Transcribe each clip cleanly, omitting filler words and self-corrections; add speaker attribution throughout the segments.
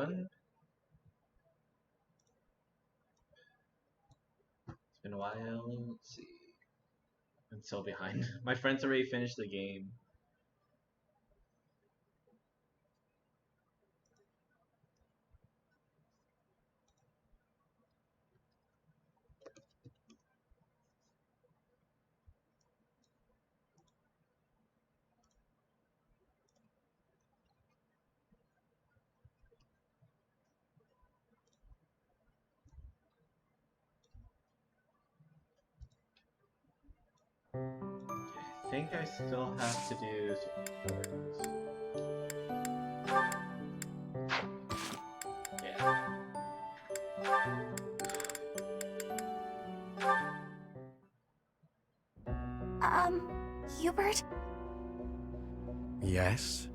Speaker 1: everyone. It's been a while. Let's see. I'm so behind. My friends already finished the game. I think I still have to do supports. Yeah.
Speaker 2: Hubert?
Speaker 3: Yes?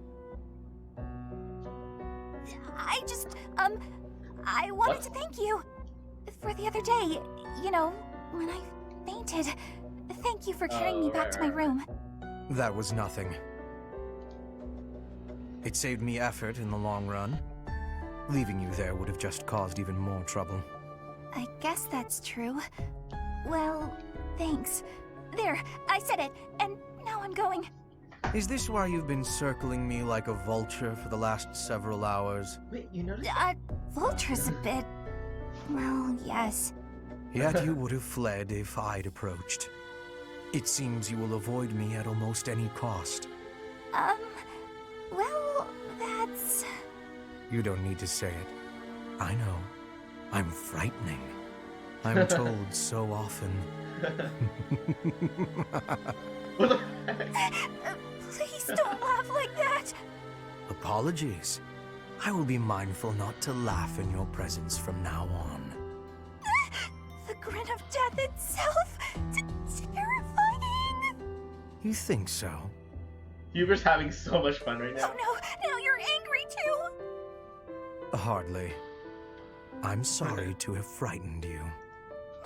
Speaker 2: I wanted to thank you for the other day. You know, when I fainted. Thank you for carrying me back to my room.
Speaker 3: That was nothing. It saved me effort in the long run. Leaving you there would have just caused even more trouble.
Speaker 2: I guess that's true. Well, thanks. There, I said it, and now I'm going.
Speaker 3: Is this why you've been circling me like a vulture for the last several hours?
Speaker 1: Wait, you noticed?
Speaker 2: Vulture's a bit... Well, yes.
Speaker 3: Yet you would have fled if I'd approached. It seems you will avoid me at almost any cost.
Speaker 2: Well, that's...
Speaker 3: You don't need to say it. I know. I'm frightening. I'm told so often.
Speaker 1: What the heck?
Speaker 2: Please don't laugh like that.
Speaker 3: Apologies. I will be mindful not to laugh in your presence from now on.
Speaker 2: The grin of death itself. Terrifying.
Speaker 3: You think so?
Speaker 1: Huber's having so much fun right now.
Speaker 2: Oh no, now you're angry too.
Speaker 3: Hardly. I'm sorry to have frightened you.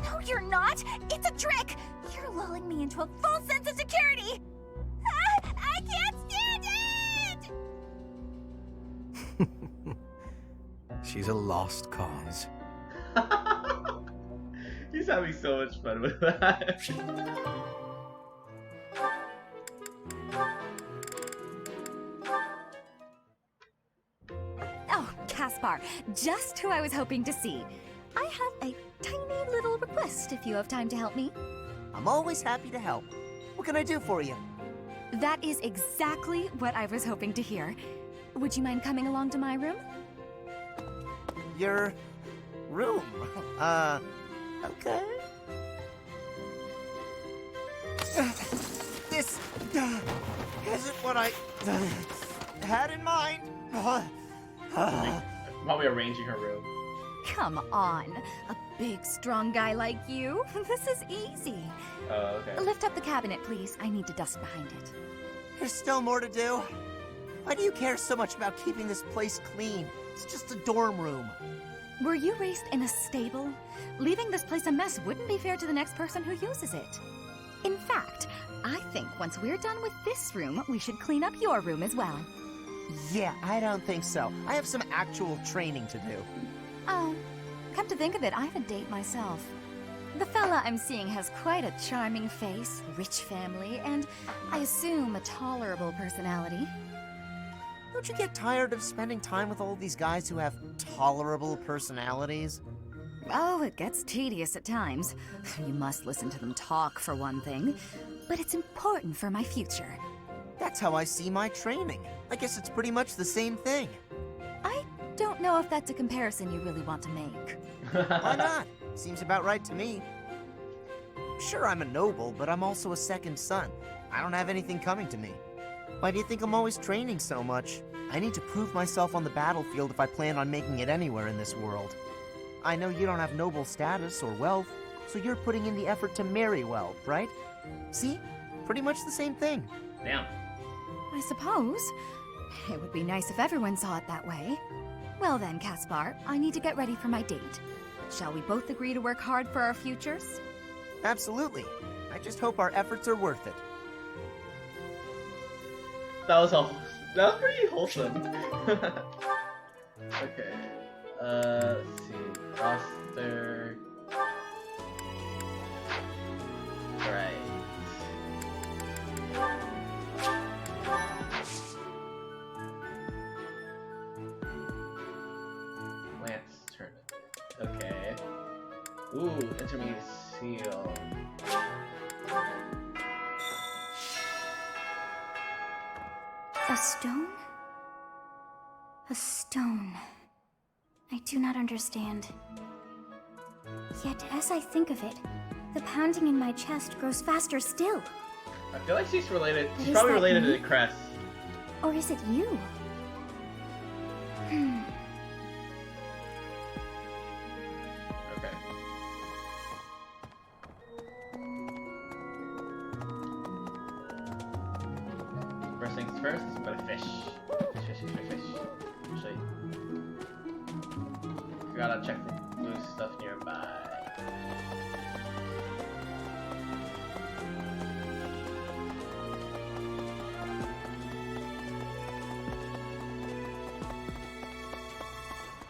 Speaker 2: No, you're not. It's a trick. You're lulling me into a false sense of security. I can't stand it!
Speaker 3: She's a lost cause.
Speaker 1: He's having so much fun with that.
Speaker 4: Oh, Caspar, just who I was hoping to see. I have a tiny little request if you have time to help me.
Speaker 5: I'm always happy to help. What can I do for you?
Speaker 4: That is exactly what I was hoping to hear. Would you mind coming along to my room?
Speaker 5: Your room? Okay. This isn't what I had in mind.
Speaker 1: Probably arranging her room.
Speaker 4: Come on, a big, strong guy like you. This is easy.
Speaker 1: Oh, okay.
Speaker 4: Lift up the cabinet, please. I need to dust behind it.
Speaker 5: There's still more to do. Why do you care so much about keeping this place clean? It's just a dorm room.
Speaker 4: Were you raised in a stable? Leaving this place a mess wouldn't be fair to the next person who uses it. In fact, I think once we're done with this room, we should clean up your room as well.
Speaker 5: Yeah, I don't think so. I have some actual training to do.
Speaker 4: Oh, come to think of it, I have a date myself. The fella I'm seeing has quite a charming face, rich family, and I assume a tolerable personality.
Speaker 5: Don't you get tired of spending time with all these guys who have tolerable personalities?
Speaker 4: Oh, it gets tedious at times. You must listen to them talk, for one thing. But it's important for my future.
Speaker 5: That's how I see my training. I guess it's pretty much the same thing.
Speaker 4: I don't know if that's a comparison you really want to make.
Speaker 5: Why not? Seems about right to me. Sure, I'm a noble, but I'm also a second son. I don't have anything coming to me. Why do you think I'm always training so much? I need to prove myself on the battlefield if I plan on making it anywhere in this world. I know you don't have noble status or wealth, so you're putting in the effort to marry well, right? See? Pretty much the same thing.
Speaker 1: Damn.
Speaker 4: I suppose. It would be nice if everyone saw it that way. Well then, Caspar, I need to get ready for my date. Shall we both agree to work hard for our futures?
Speaker 5: Absolutely. I just hope our efforts are worth it.
Speaker 1: That was pretty wholesome. Okay. Let's see. Roster. Right. Lance tournament. Okay. Ooh, intermediate seal.
Speaker 2: A stone? A stone. I do not understand. Yet, as I think of it, the pounding in my chest grows faster still.
Speaker 1: I feel like she's related.
Speaker 2: But
Speaker 1: She's
Speaker 2: is
Speaker 1: probably
Speaker 2: that
Speaker 1: related
Speaker 2: me?
Speaker 1: to the crest.
Speaker 2: Or is it you?
Speaker 1: Okay. First things first, but a fish. Fish. Actually, gotta check for loose stuff nearby.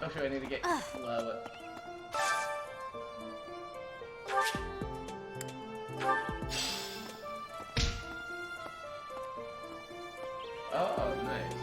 Speaker 1: Oh, sure, I need to get low. Oh, nice.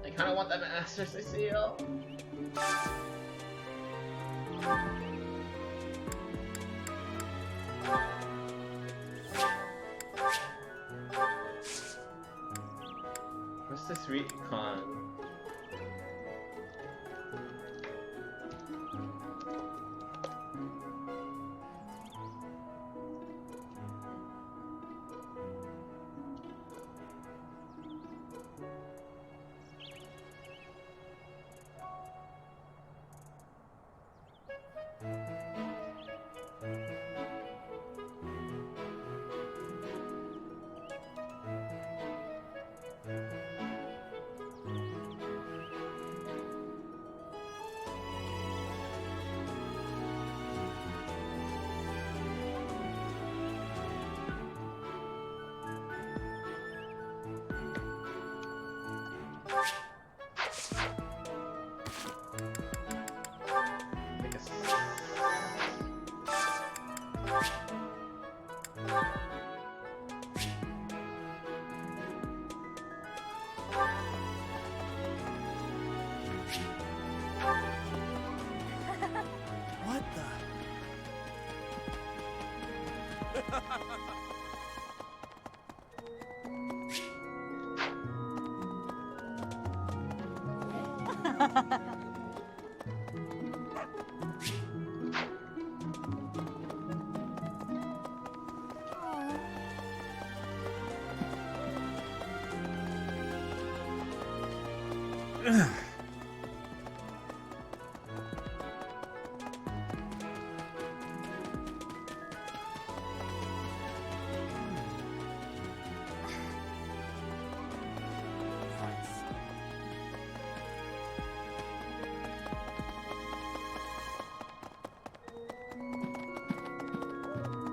Speaker 1: I kind of want that Master Cecile. What's this recon?
Speaker 3: What the?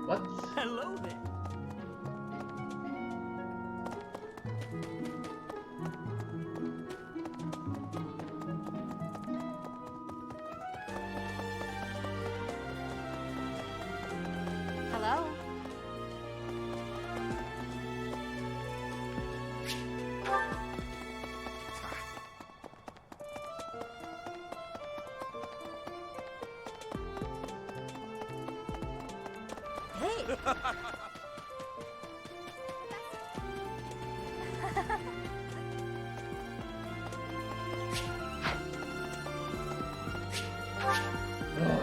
Speaker 1: What?
Speaker 3: Hello there.
Speaker 2: Hello? Hey!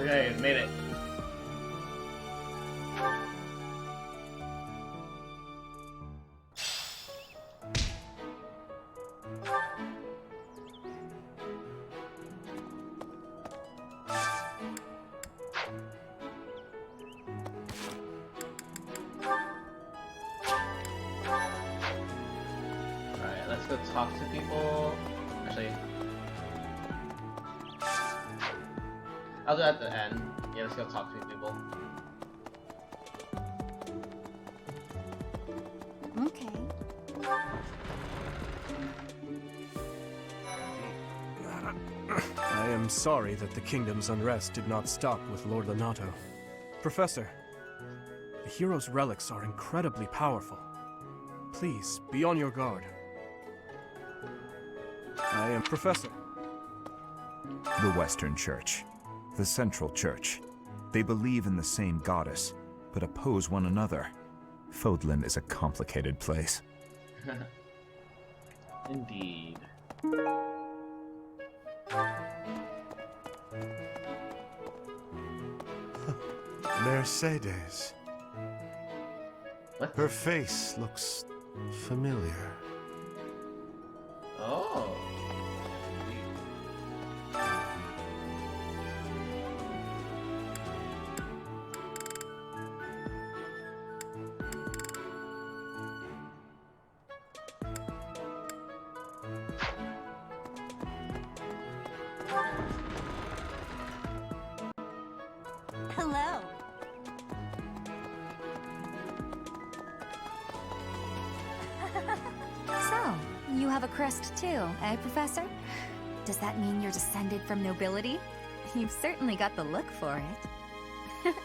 Speaker 1: Okay, made it. Alright, let's go talk to people. Actually, I'll do it at the end. Yeah, let's go talk to people.
Speaker 4: Okay.
Speaker 3: I am sorry that the kingdom's unrest did not stop with Lord Lonato. Professor, the hero's relics are incredibly powerful. Please, be on your guard. I am Professor.
Speaker 6: The Western Church. The Central Church. They believe in the same goddess, but oppose one another. Fodlan is a complicated place.
Speaker 1: Indeed.
Speaker 7: Mercedes.
Speaker 1: What?
Speaker 7: Her face looks familiar.
Speaker 1: Oh.
Speaker 4: Hello. So, you have a crest too, eh, Professor? Does that mean you're descended from nobility? You've certainly got the look for it.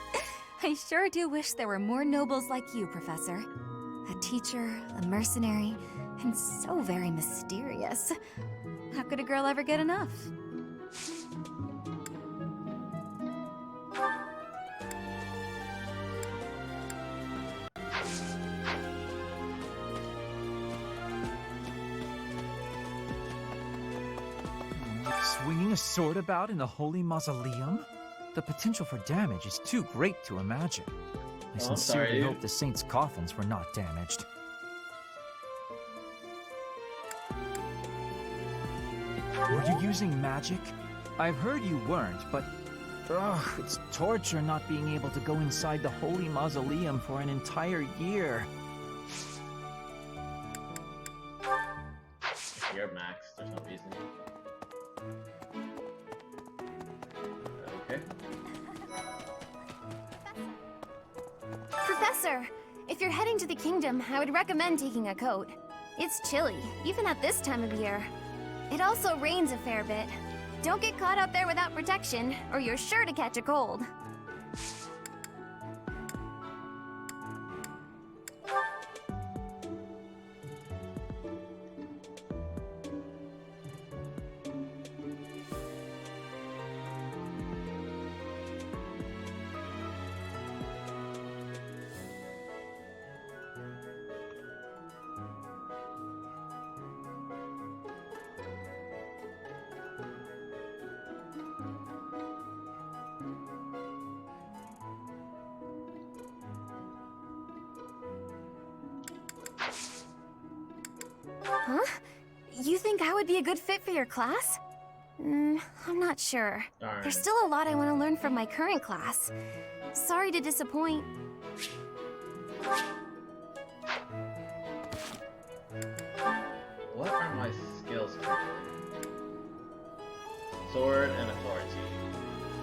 Speaker 4: I sure do wish there were more nobles like you, Professor. A teacher, a mercenary, and so very mysterious. How could a girl ever get enough?
Speaker 8: Swinging a sword about in the holy mausoleum? The potential for damage is too great to imagine. I sincerely
Speaker 1: sorry.
Speaker 8: hope the saints' coffins were not damaged. Were you using magic? I've heard you weren't, but it's torture not being able to go inside the holy mausoleum for an entire year.
Speaker 1: You're Max, there's no reason. Okay.
Speaker 2: Professor, if you're heading to the kingdom, I would recommend taking a coat. It's chilly, even at this time of year. It also rains a fair bit. Don't get caught out there without protection, or you're sure to catch a cold. Huh? You think I would be a good fit for your class? I'm not sure.
Speaker 1: Darn.
Speaker 2: There's still a lot I want to learn from my current class. Sorry to disappoint.
Speaker 1: What are my skills currently? Sword and authority.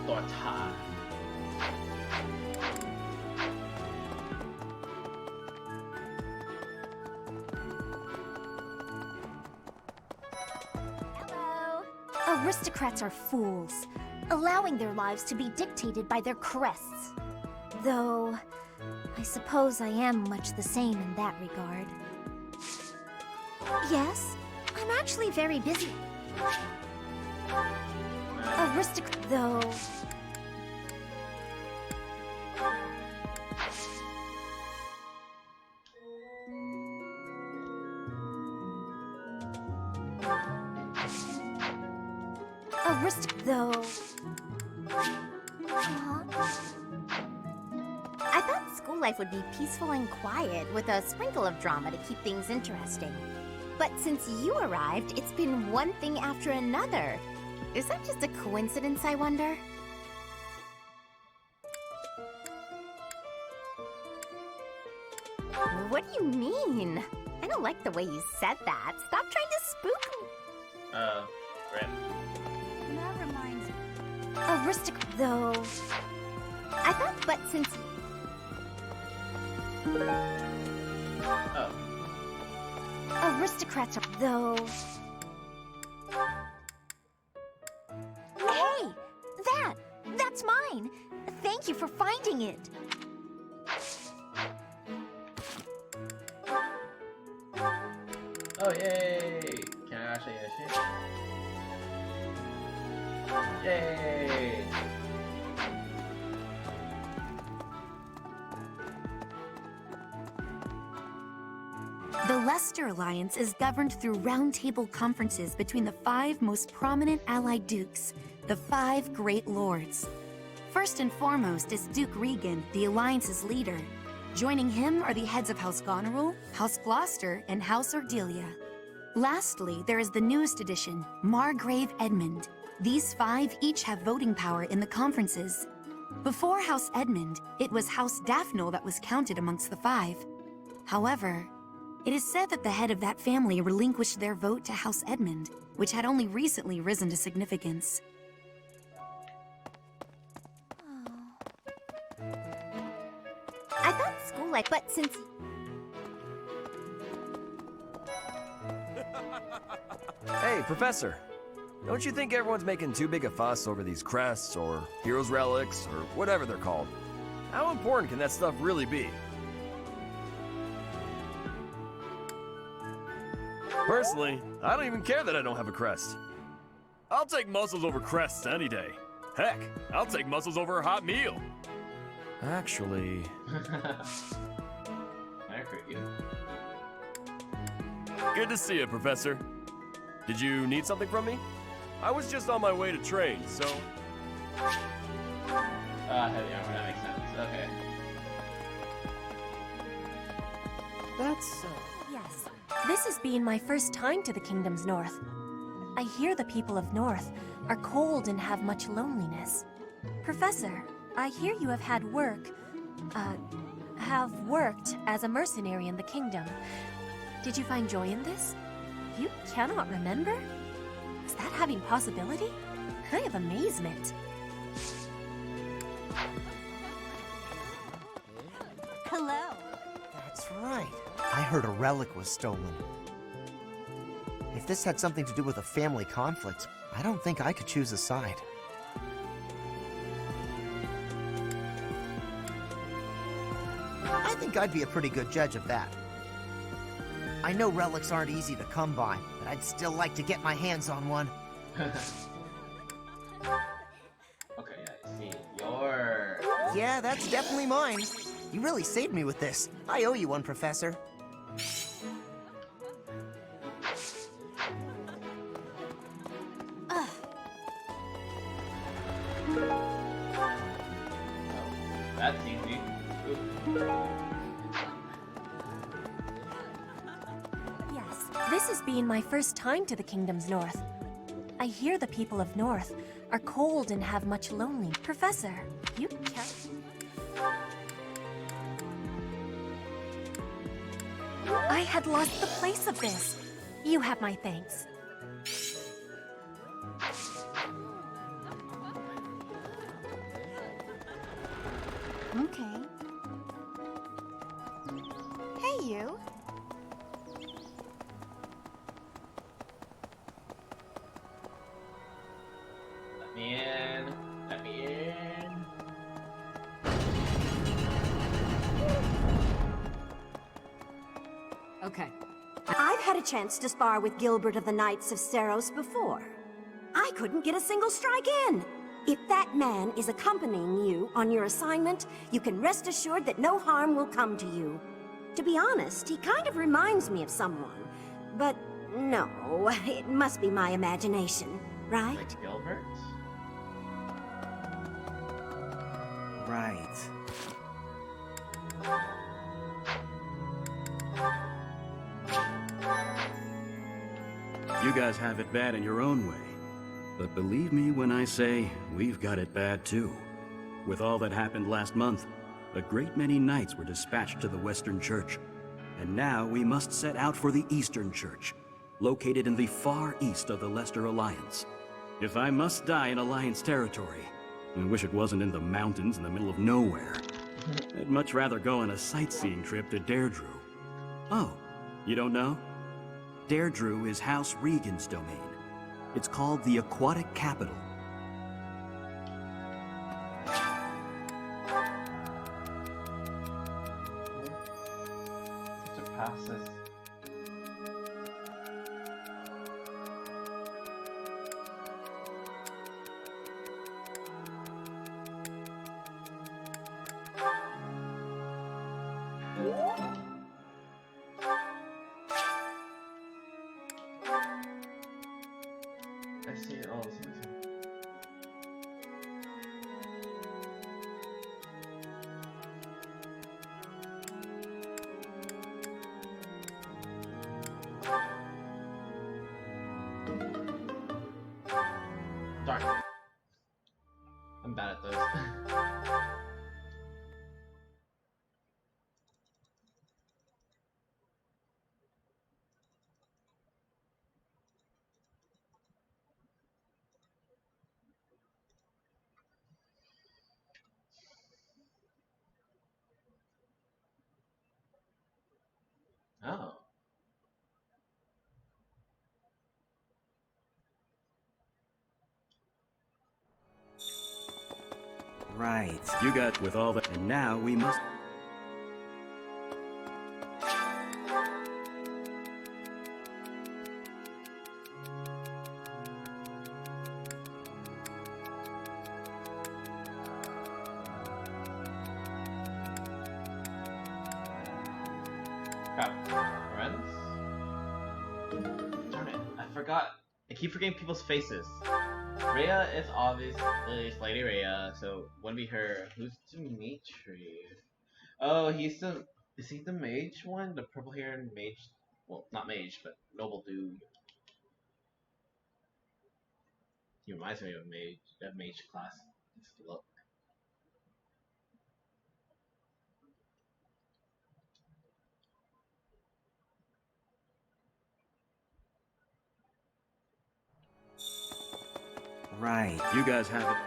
Speaker 1: Authority.
Speaker 2: Hello.
Speaker 9: Aristocrats are fools, allowing their lives to be dictated by their crests. Though, I suppose I am much the same in that regard. Yes, I'm actually very busy. Aristocrat, though. school life would be peaceful and quiet, with a sprinkle of drama to keep things interesting. But since you arrived, it's been one thing after another. Is that just a coincidence, I wonder? What do you mean? I don't like the way you said that. Stop trying to spook me.
Speaker 1: Rip.
Speaker 9: That reminds me. Aristocrat, though. I thought, but since.
Speaker 1: Oh.
Speaker 9: Aristocrats are, though. Hey! That's mine! Thank you for finding it.
Speaker 1: Oh, yay! Can I actually get a shit? Yay!
Speaker 10: The Leicester Alliance is governed through roundtable conferences between the 5 most prominent allied dukes, the 5 Great Lords. First and foremost is Duke Regan, the Alliance's leader. Joining him are the heads of House Goneril, House Gloucester, and House Ordelia. Lastly, there is the newest addition, Margrave Edmund. These 5 each have voting power in the conferences. Before House Edmund, it was House Daphne that was counted amongst the 5. However, it is said that the head of that family relinquished their vote to House Edmund, which had only recently risen to significance.
Speaker 9: I thought school life, but since.
Speaker 11: Hey, Professor. Don't you think everyone's making too big a fuss over these crests, or heroes' relics, or whatever they're called? How important can that stuff really be? Personally, I don't even care that I don't have a crest. I'll take muscles over crests any day. Heck, I'll take muscles over a hot meal. Actually...
Speaker 1: I hurt you.
Speaker 11: Good to see you, Professor. Did you need something from me? I was just on my way to train, so...
Speaker 1: Heavy armor, that makes sense. Okay.
Speaker 10: That's
Speaker 12: Yes. This has been my first time to the Kingdom's North. I hear the people of North are cold and have much loneliness. Professor, I hear you have worked as a mercenary in the Kingdom. Did you find joy in this? You cannot remember? Is that having possibility? I have amazement.
Speaker 9: Hello.
Speaker 5: That's right. I heard a relic was stolen. If this had something to do with a family conflict, I don't think I could choose a side. I think I'd be a pretty good judge of that. I know relics aren't easy to come by, but I'd still like to get my hands on one.
Speaker 1: Okay, I see. Your...
Speaker 5: Yeah, that's definitely mine. You really saved me with this. I owe you one, Professor.
Speaker 1: That's easy.
Speaker 12: Yes, this has been my first time to the Kingdom's North. I hear the people of North are cold and have much lonely. Professor, you can... I had lost the place of this. You have my thanks.
Speaker 9: Okay. Hey, you.
Speaker 1: Let me in. Let me in.
Speaker 13: Okay. I've had a chance to spar with Gilbert of the Knights of Seros before. I couldn't get a single strike in. If that man is accompanying you on your assignment, you can rest assured that no harm will come to you. To be honest, he kind of reminds me of someone. But no, it must be my imagination, right?
Speaker 1: Like Gilbert?
Speaker 5: Right.
Speaker 14: you guys have it bad in your own way. But believe me when I say, we've got it bad too. With all that happened last month, a great many knights were dispatched to the Western Church. And now we must set out for the Eastern Church, located in the far east of the Leicester Alliance. If I must die in Alliance territory, I wish it wasn't in the mountains in the middle of nowhere. I'd much rather go on a sightseeing trip to Deirdre. Oh, you don't know? Deirdre is House Regan's domain. It's called the Aquatic Capital.
Speaker 1: Surpasses. I see it all. Darn. I'm bad at those. Oh.
Speaker 14: Right. You got with all that, and now we must...
Speaker 1: Crap. Friends? Darn it. I forgot. I keep forgetting people's faces. Rhea is obviously Lady Rhea, so wouldn't be her. Who's Dimitri? Oh, he's the... Is he the mage one? The purple hair mage? Well, not mage, but noble dude. He reminds me of a mage class. Just look.
Speaker 14: Right. You guys have it.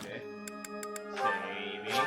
Speaker 1: Okay. Saving.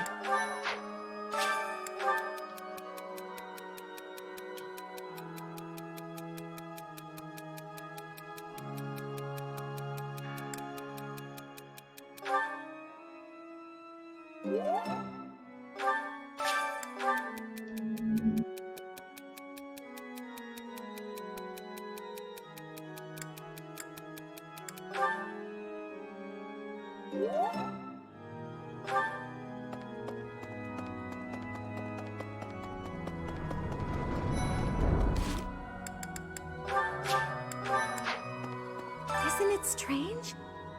Speaker 9: Isn't it strange?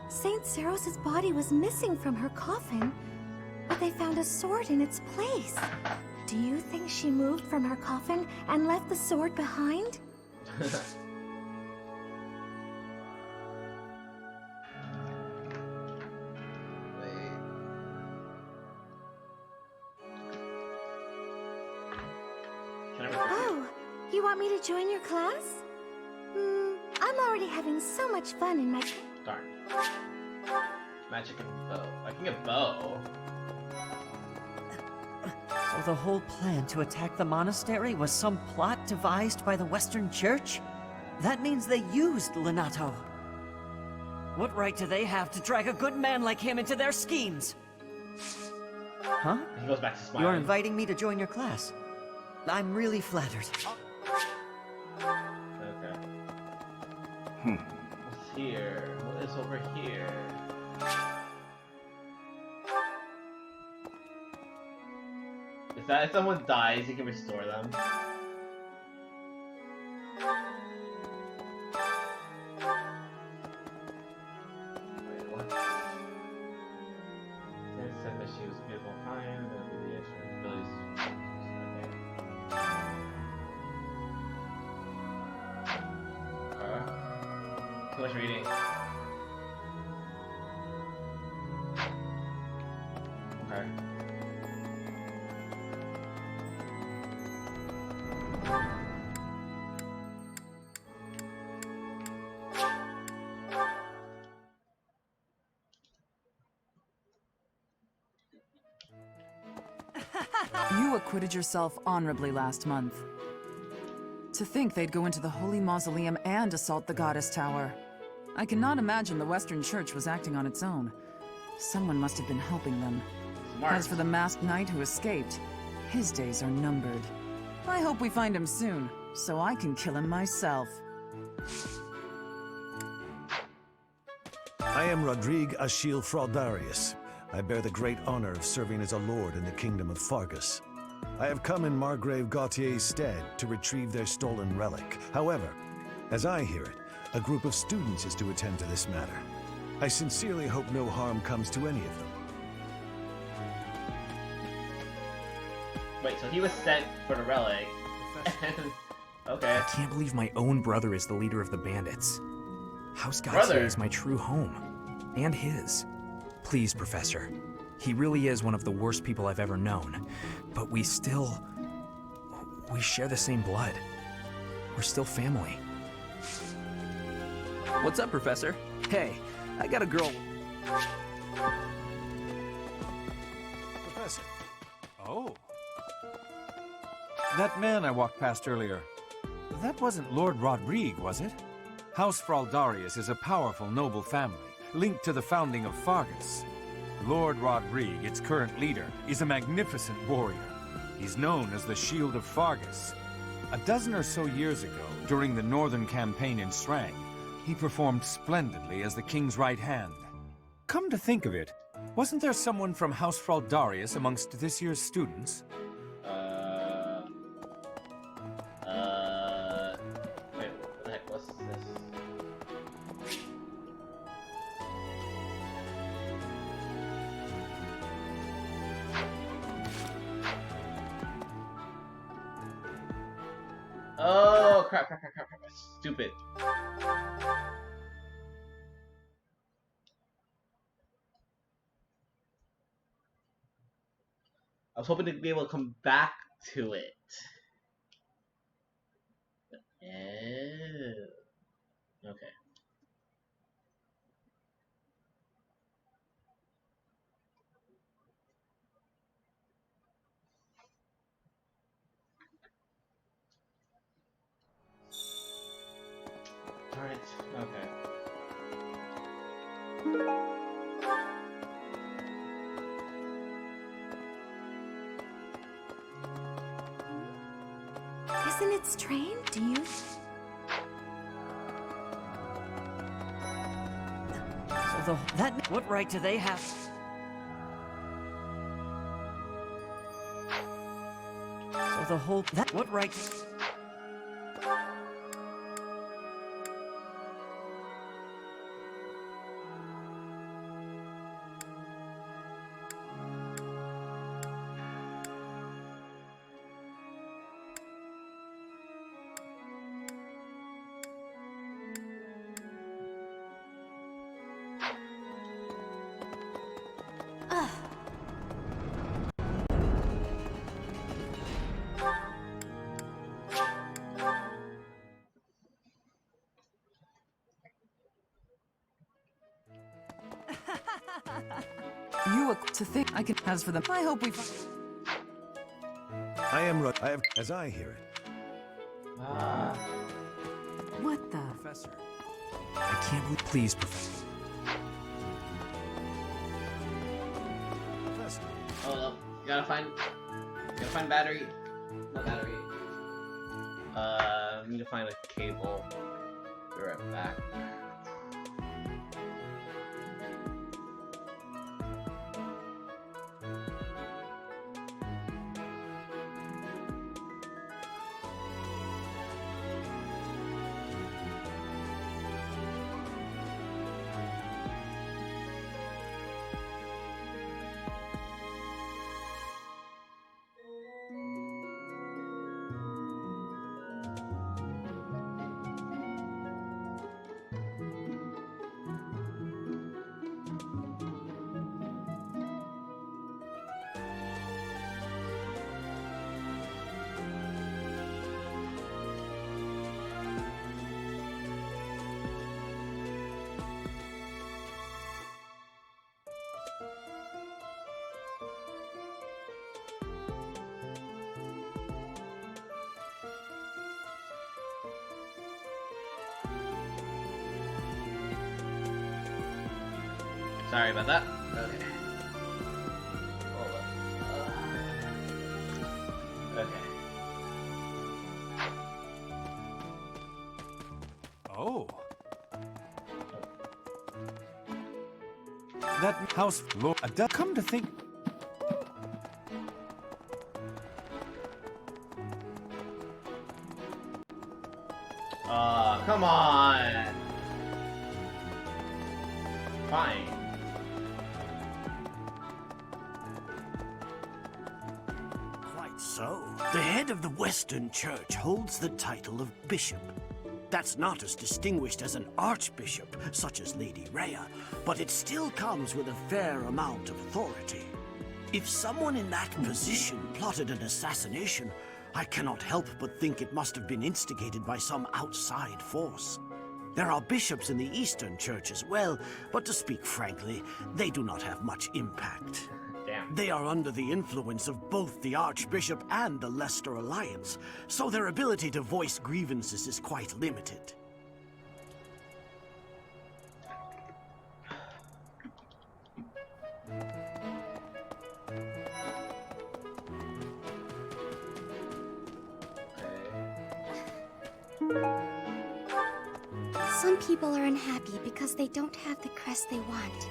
Speaker 9: Saint Seros' body was missing from her coffin, but they found a sword in its place. Do you think she moved from her coffin and left the sword behind? Oh, you want me to join your class? I'm already having so much fun in my...
Speaker 1: Darn. Magic and bow. I can get bow.
Speaker 15: So the whole plan to attack the monastery was some plot devised by the Western Church? That means they used Lenato. What right do they have to drag a good man like him into their schemes? Huh?
Speaker 1: He goes back to smiling.
Speaker 15: You're inviting me to join your class. I'm really flattered.
Speaker 1: Okay. What's here? What is over here? If someone dies, you can restore them. Wait, what? They said that she was beautiful, kind, and really too much reading. Okay.
Speaker 16: You acquitted yourself honorably last month. To think they'd go into the Holy Mausoleum and assault the Goddess Tower. I cannot imagine the Western Church was acting on its own. Someone must have been helping them.
Speaker 1: Smart.
Speaker 16: As for the masked knight who escaped, his days are numbered. I hope we find him soon, so I can kill him myself.
Speaker 17: I am Rodrigue Achille Fraldarius. I bear the great honor of serving as a lord in the kingdom of Fargus. I have come in Margrave Gautier's stead to retrieve their stolen relic. However, as I hear it, a group of students is to attend to this matter. I sincerely hope no harm comes to any of them.
Speaker 1: Wait, so he was sent for the relic. Okay.
Speaker 18: I can't believe my own brother is the leader of the bandits. House Gautier is my true home. And his. Please, Professor. He really is one of the worst people I've ever known. But we share the same blood. We're still family.
Speaker 8: What's up, Professor? Hey, I got a girl.
Speaker 17: Professor.
Speaker 19: Oh. That man I walked past earlier. That wasn't Lord Rodrigue, was it? House Fraldarius is a powerful, noble family, linked to the founding of Fargus. Lord Rodrigue, its current leader, is a magnificent warrior. He's known as the Shield of Fargus. A dozen or so years ago, during the northern campaign in Strang, he performed splendidly as the king's right hand. Come to think of it, wasn't there someone from House Fraldarius amongst this year's students?
Speaker 1: Wait, what the heck, what's this? Oh, crap. Stupid. I was hoping to be able to come back to it. Oh. Okay. Alright, okay.
Speaker 9: Isn't it strange? Do you?
Speaker 15: So what right do they have? So what right?
Speaker 16: To think I can. As for them, I hope we.
Speaker 17: As I hear it.
Speaker 16: What the?
Speaker 18: Professor. I can't believe. Please, Professor.
Speaker 1: Oh no, you gotta find battery. No battery. I need to find a cable. Be right back. Sorry about that. Okay. Okay.
Speaker 19: Oh. That house floor. Come to think.
Speaker 1: Come on. Fine.
Speaker 20: Quite so. The head of the Western Church holds the title of bishop. That's not as distinguished as an archbishop, such as Lady Rhea, but it still comes with a fair amount of authority. If someone in that position plotted an assassination, I cannot help but think it must have been instigated by some outside force. There are bishops in the Eastern Church as well, but to speak frankly, they do not have much impact.
Speaker 1: Damn.
Speaker 20: They are under the influence of both the Archbishop and the Leicester Alliance, so their ability to voice grievances is quite limited.
Speaker 2: Some people are unhappy because they don't have the crest they want.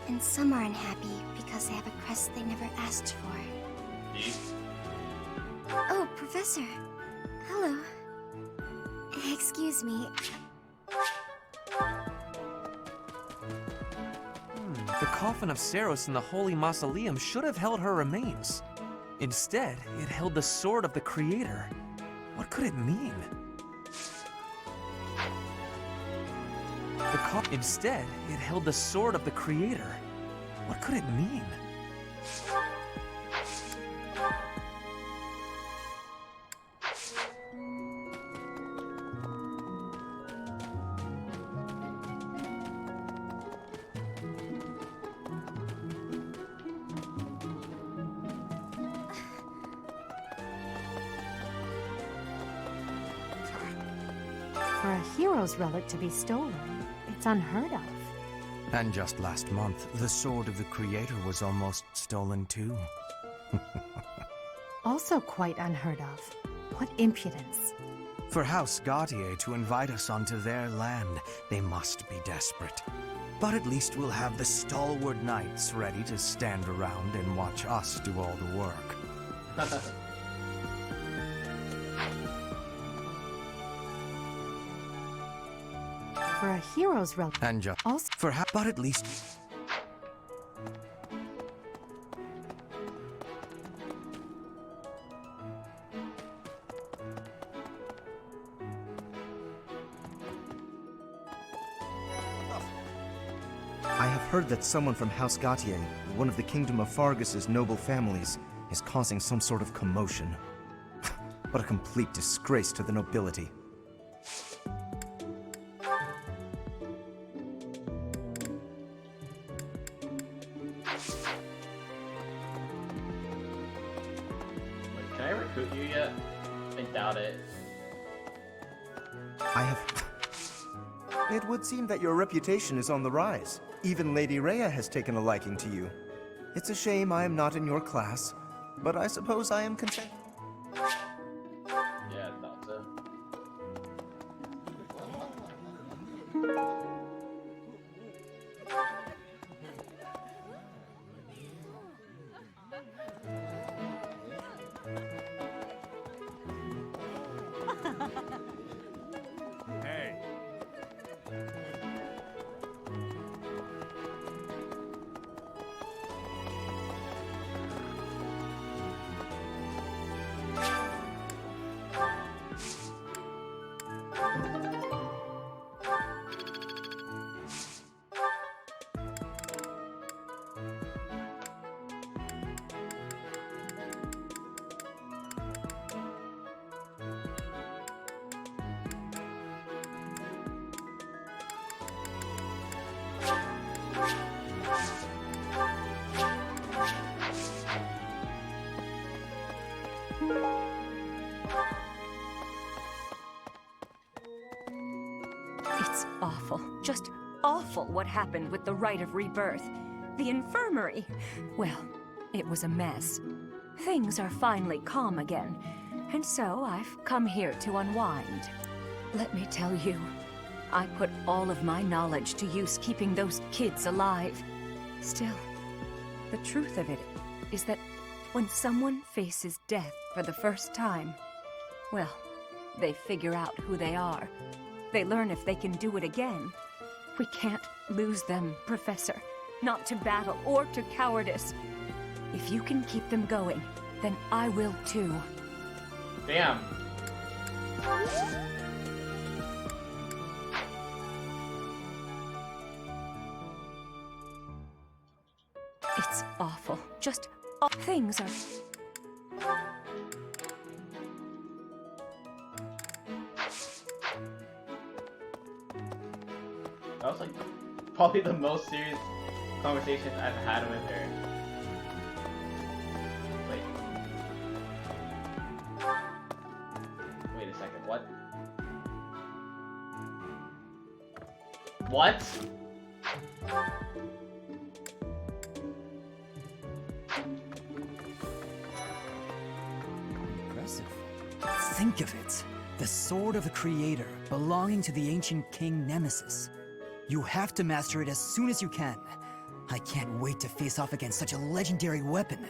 Speaker 2: And some are unhappy because they have a crest they never asked for. Oh, Professor. Hello. Excuse me.
Speaker 18: The coffin of Saros in the Holy Mausoleum should have held her remains. Instead, it held the sword of the Creator. What could it mean? Instead, it held the sword of the Creator. What could it mean?
Speaker 9: For a hero's relic to be stolen, it's unheard of.
Speaker 21: And just last month, the sword of the Creator was almost stolen too.
Speaker 9: Also quite unheard of. What impudence.
Speaker 21: For House Gautier to invite us onto their land, they must be desperate. But at least we'll have the stalwart knights ready to stand around and watch us do all the work.
Speaker 9: For a hero's relic.
Speaker 21: And just
Speaker 9: Also
Speaker 21: but at least
Speaker 22: I have heard that someone from House Gautier, one of the Kingdom of Fargus' noble families, is causing some sort of commotion. What a complete disgrace to the nobility.
Speaker 1: Wait, can I recruit you yet? I doubt it.
Speaker 22: I have... It would seem that your reputation is on the rise. Even Lady Rhea has taken a liking to you. It's a shame I am not in your class, but I suppose I am content.
Speaker 1: Yeah, I thought so.
Speaker 19: Hey.
Speaker 12: It's awful. Just awful what happened with the Rite of Rebirth. The infirmary. Well, it was a mess. Things are finally calm again, and so I've come here to unwind. Let me tell you, I put all of my knowledge to use keeping those kids alive. Still, the truth of it is that when someone faces death for the first time, well, they figure out who they are. They learn if they can do it again. We can't lose them, Professor. Not to battle or to cowardice. If you can keep them going, then I will too.
Speaker 1: Damn.
Speaker 12: It's awful. Just things are...
Speaker 1: That was like probably the most serious conversation I've had with her. Wait a second, what? What?
Speaker 8: Impressive. Think of it. The sword of the Creator, belonging to the ancient king Nemesis. You have to master it as soon as you can. I can't wait to face off against such a legendary weapon.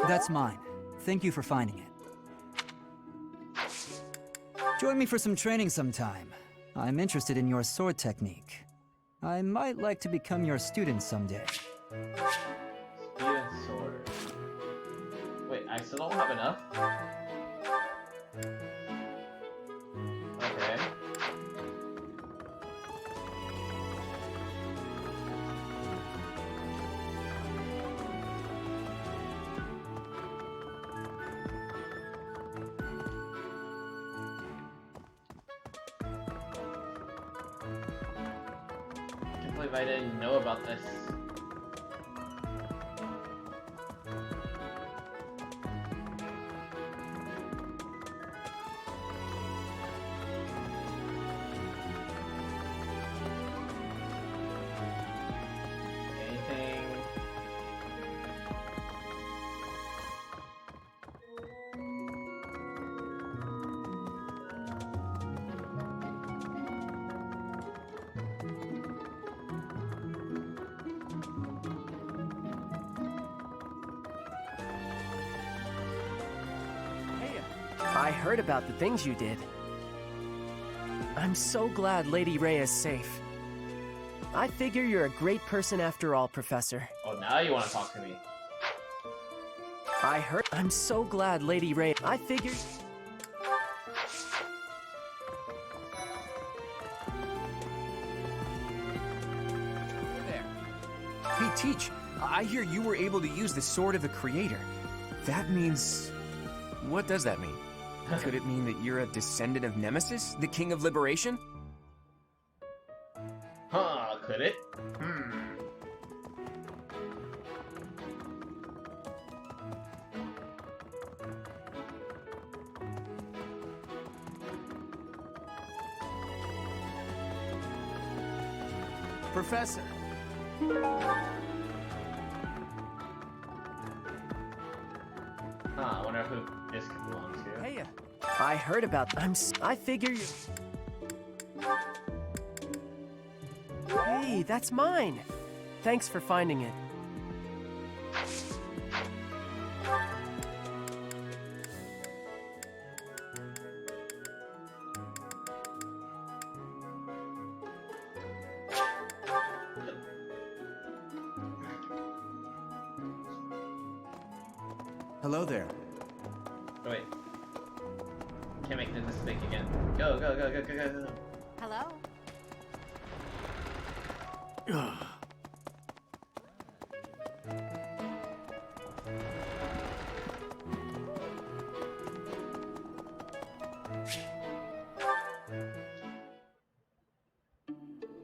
Speaker 8: That's mine. Thank you for finding it. Join me for some training sometime. I'm interested in your sword technique. I might like to become your student someday.
Speaker 1: Speed and sword. Wait, I still don't have enough? Okay. Can't believe I didn't know about this. Anything?
Speaker 3: Hey, I heard about the things you did. I'm so glad Lady Rhea is safe. I figure you're a great person after all, Professor.
Speaker 1: Oh, now you want to talk to me.
Speaker 3: I heard. I'm so glad Lady Rhea. I figured.
Speaker 18: There. Hey, Teach. I hear you were able to use the Sword of the Creator. That means... What does that mean? Could it mean that you're a descendant of Nemesis, the King of Liberation?
Speaker 1: Huh, could it?
Speaker 3: Professor.
Speaker 1: Huh, I wonder who this could belong to.
Speaker 3: Hey, I heard about. I figure you. Hey, that's mine. Thanks for finding it.
Speaker 6: Hello there.
Speaker 1: Oh, wait. Can't make this mistake again. Go, go, go, go, go, go, go.
Speaker 4: Hello?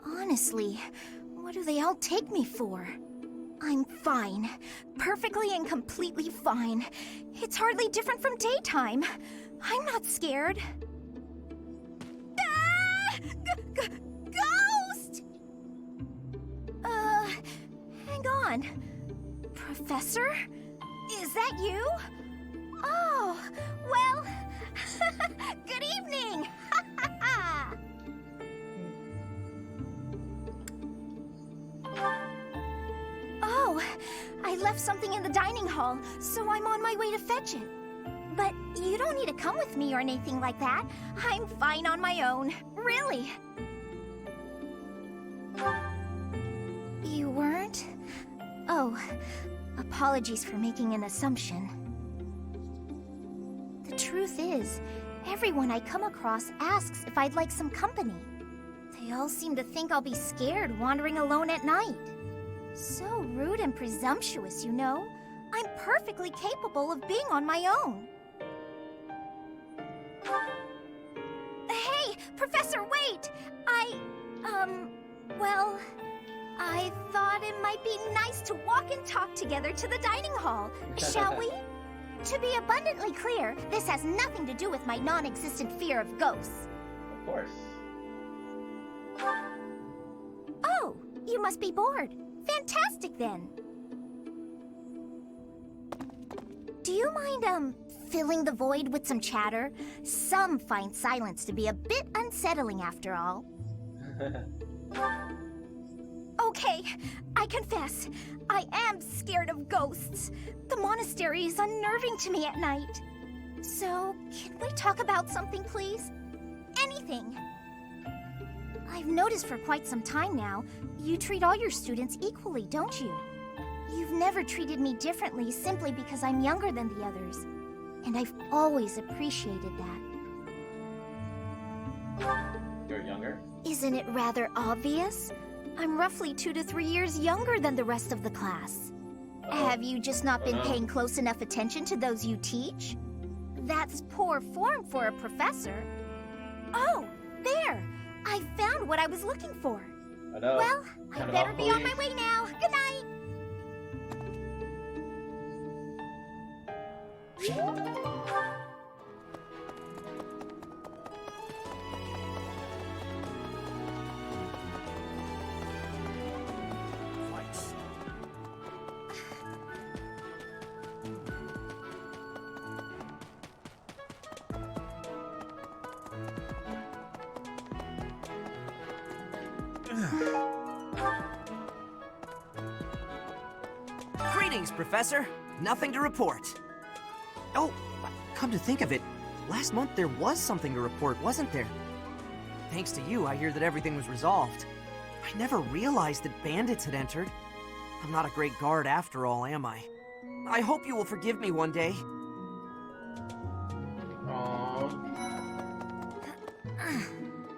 Speaker 2: Honestly, what do they all take me for? I'm fine. Perfectly and completely fine. It's hardly different from daytime. I'm not scared. Ah! Ghost! Hang on. Professor? Is that you? Oh, well, good evening! Oh, I left something in the dining hall, so I'm on my way to fetch it. But you don't need to come with me or anything like that. I'm fine on my own, really. You weren't? Oh, apologies for making an assumption. The truth is, everyone I come across asks if I'd like some company. They all seem to think I'll be scared wandering alone at night. So rude and presumptuous, you know. I'm perfectly capable of being on my own. Hey, Professor, wait! Well, I thought it might be nice to walk and talk together to the dining hall. Shall we? To be abundantly clear, this has nothing to do with my non-existent fear of ghosts.
Speaker 1: Of course.
Speaker 2: Oh, you must be bored. Fantastic, then. Do you mind, filling the void with some chatter? Some find silence to be a bit unsettling after all. Okay, I confess, I am scared of ghosts. The monastery is unnerving to me at night. So, can we talk about something, please? Anything. I've noticed for quite some time now, you treat all your students equally, don't you? You've never treated me differently simply because I'm younger than the others. And I've always appreciated that.
Speaker 1: You're younger?
Speaker 2: Isn't it rather obvious? I'm roughly 2 to 3 years younger than the rest of the class. Have you just not been paying close enough attention to those you teach? That's poor form for a professor. Oh, there! I found what I was looking for.
Speaker 1: I know.
Speaker 2: Well, I better be on my way now. Good night!
Speaker 3: Greetings, Professor. Nothing to report. Oh, come to think of it, last month there was something to report, wasn't there? Thanks to you, I hear that everything was resolved. I never realized that bandits had entered. I'm not a great guard after all, am I? I hope you will forgive me one day.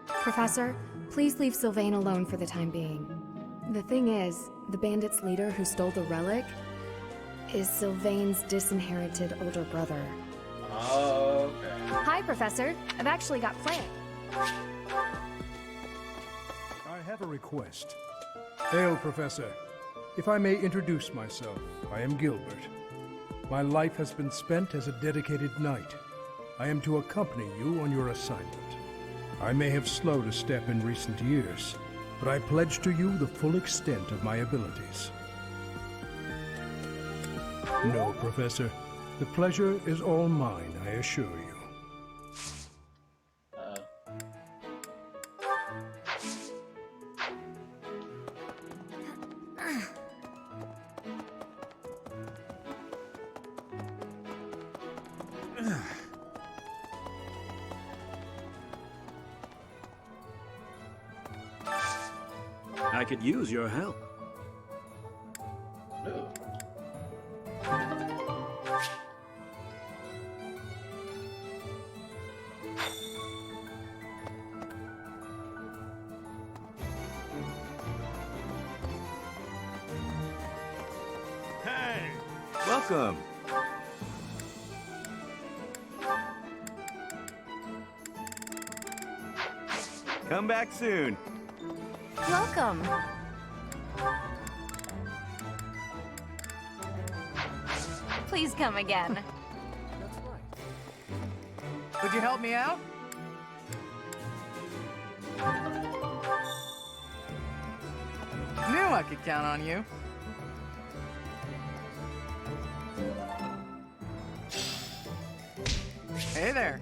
Speaker 6: Professor, please leave Sylvain alone for the time being. The thing is, the bandit's leader who stole the relic is Sylvain's disinherited older brother.
Speaker 1: Oh, okay.
Speaker 6: Hi, Professor. I've actually got plans.
Speaker 7: I have a request. Hail, Professor. If I may introduce myself, I am Gilbert. My life has been spent as a dedicated knight. I am to accompany you on your assignment. I may have slowed a step in recent years, but I pledge to you the full extent of my abilities. No, Professor. The pleasure is all mine, I assure you.
Speaker 14: I could use your help.
Speaker 19: Hey! Welcome! Come back soon.
Speaker 12: Welcome.
Speaker 4: Please come again.
Speaker 21: That's right.
Speaker 10: Would you help me out? Knew I could count on you. Hey there.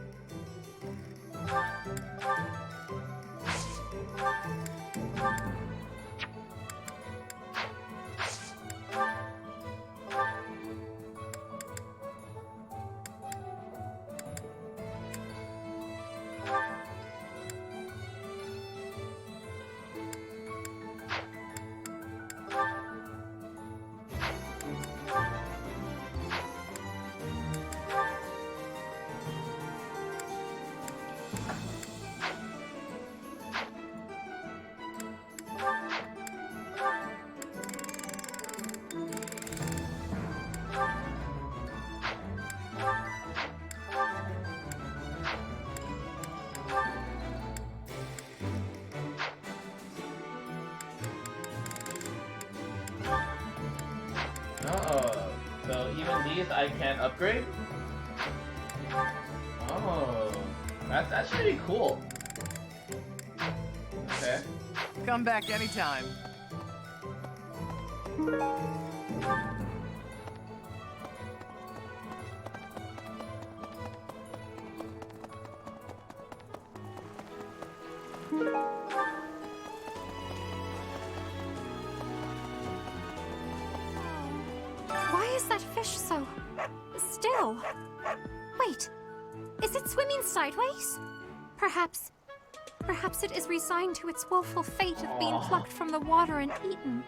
Speaker 1: Oh, so even these I can't upgrade? Oh, that's actually cool. Okay.
Speaker 10: Come back anytime.
Speaker 2: Why is that fish so still? Wait, is it swimming sideways? Perhaps it is resigned to its woeful fate of being plucked from the water and eaten.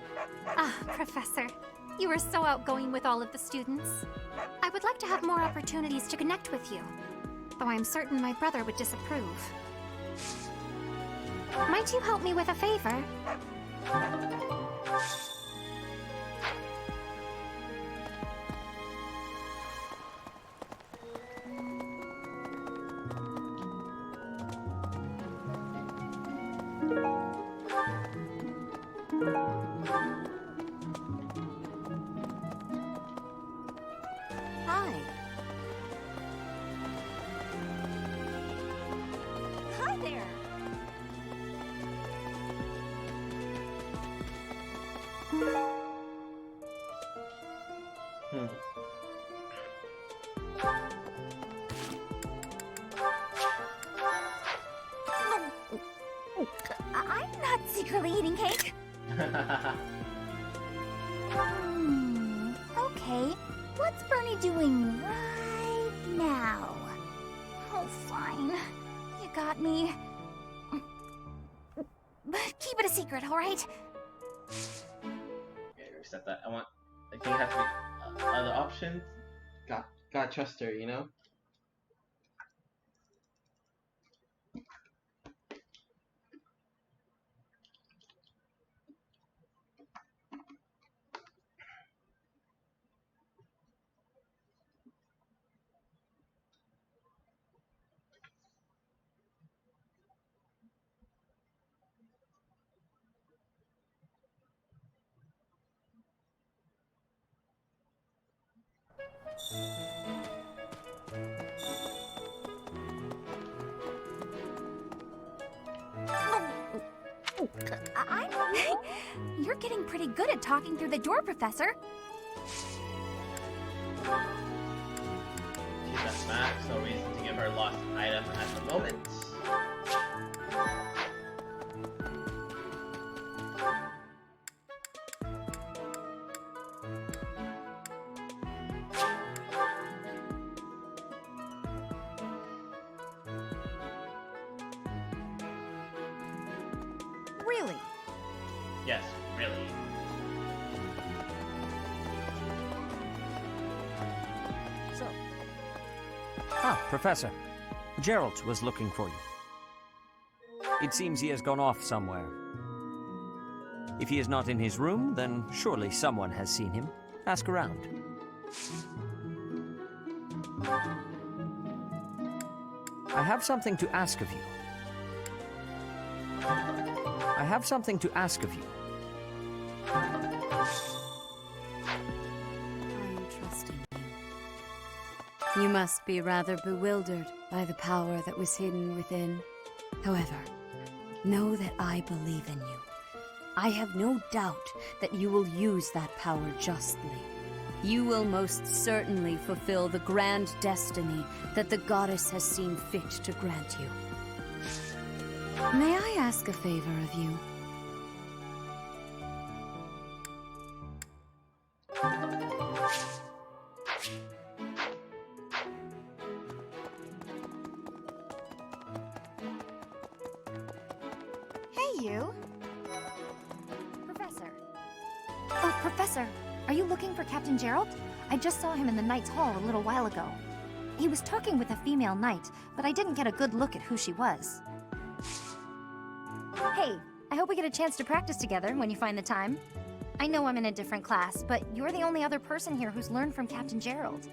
Speaker 2: Ah, Professor, you are so outgoing with all of the students. I would like to have more opportunities to connect with you, though I'm certain my brother would disapprove. Might you help me with a favor?
Speaker 13: Hi. Hi there.
Speaker 2: I'm not secretly eating cake. Okay, what's Bernie doing right now? Oh, fine. You got me. Keep it a secret, all right?
Speaker 1: Okay, reset that. I think it has to be other options. Gotta trust her, you know?
Speaker 2: You're getting pretty good at talking through the door, Professor.
Speaker 1: She's at max, no reason to give her lost item at the moment.
Speaker 12: Really?
Speaker 1: Yes, really.
Speaker 15: So. Ah, Professor. Geralt was looking for you. It seems he has gone off somewhere. If he is not in his room, then surely someone has seen him. Ask around. I have something to ask of you. I have something to ask of you.
Speaker 6: I am trusting you. You must be rather bewildered by the power that was hidden within. However, know that I believe in you. I have no doubt that you will use that power justly. You will most certainly fulfill the grand destiny that the goddess has seen fit to grant you. May I ask a favor of you?
Speaker 2: Hey, you! Professor. Oh, Professor, are you looking for Captain Gerald? I just saw him in the Knight's Hall a little while ago. He was talking with a female knight, but I didn't get a good look at who she was. Hey, I hope we get a chance to practice together when you find the time. I know I'm in a different class, but you're the only other person here who's learned from Captain Gerald.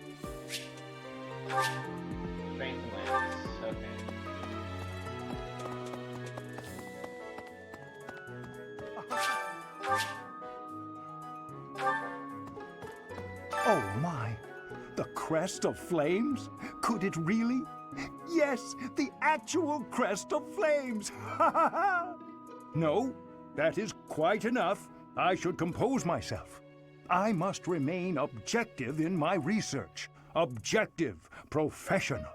Speaker 1: Strength and lance. Okay.
Speaker 5: Oh my! The crest of flames? Could it really? Yes, the actual crest of flames! Ha ha ha! No, that is quite enough. I should compose myself. I must remain objective in my research. Objective, professional.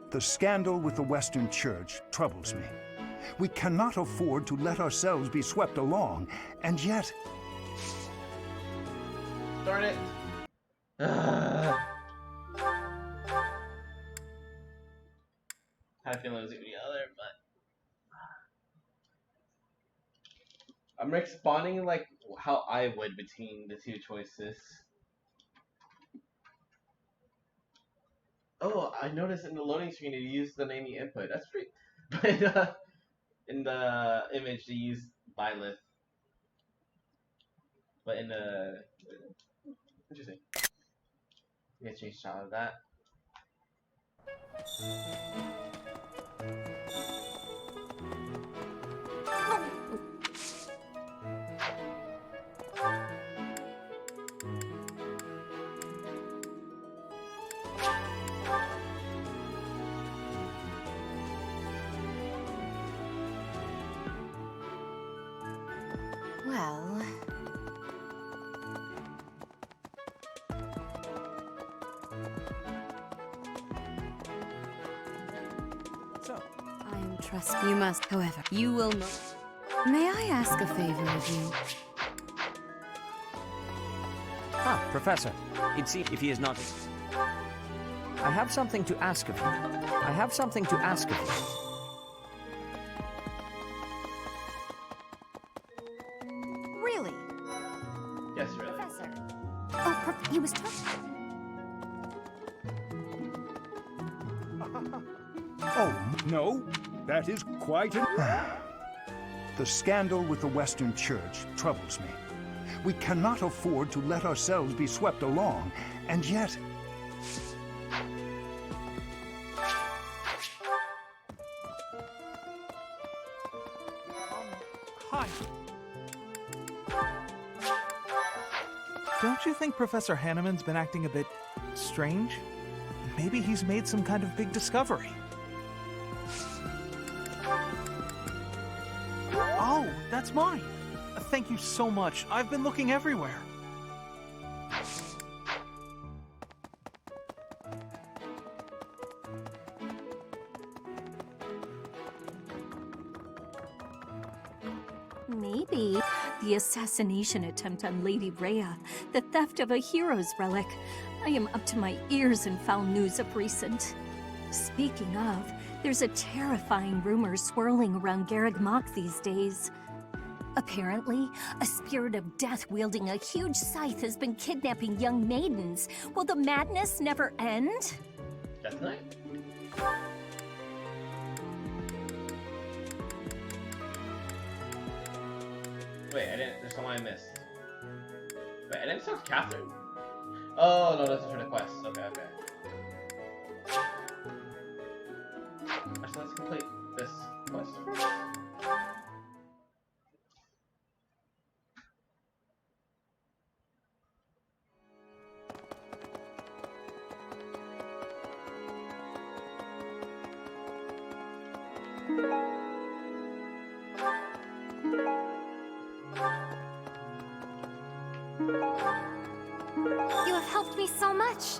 Speaker 5: The scandal with the Western Church troubles me. We cannot afford to let ourselves be swept along, and yet...
Speaker 1: Darn it! Had a feeling it was gonna be the other, but I'm responding like how I would between the two choices. Oh, I noticed in the loading screen it used the name you input. That's pretty. But in the image they used Byleth. But in the interesting. You can change a shot of that.
Speaker 2: Well...
Speaker 6: So, I am trusting you must, however, you will know. May I ask a favor of you?
Speaker 3: Ah, Professor. It seems if he is not... I have something to ask of you. I have something to ask of you.
Speaker 2: Really?
Speaker 1: Yes, really.
Speaker 2: Professor. Oh, he was talking...
Speaker 5: Oh, no, that is quite enough. The scandal with the Western Church troubles me. We cannot afford to let ourselves be swept along, and yet...
Speaker 11: Hi. Don't you think Professor Hanneman's been acting a bit strange? Maybe he's made some kind of big discovery. Oh, that's mine. Thank you so much. I've been looking everywhere.
Speaker 12: Maybe the assassination attempt on Lady Rhea, the theft of a hero's relic. I am up to my ears in foul news of recent. Speaking of, there's a terrifying rumor swirling around Garreg Mach these days. Apparently, a spirit of death wielding a huge scythe has been kidnapping young maidens. Will the madness never end?
Speaker 1: Death Knight? Wait, I didn't. There's someone I missed. Wait, I didn't start Catherine. Oh no, that's for the quest. Okay, okay. Actually, let's complete this quest first.
Speaker 2: You have helped me so much.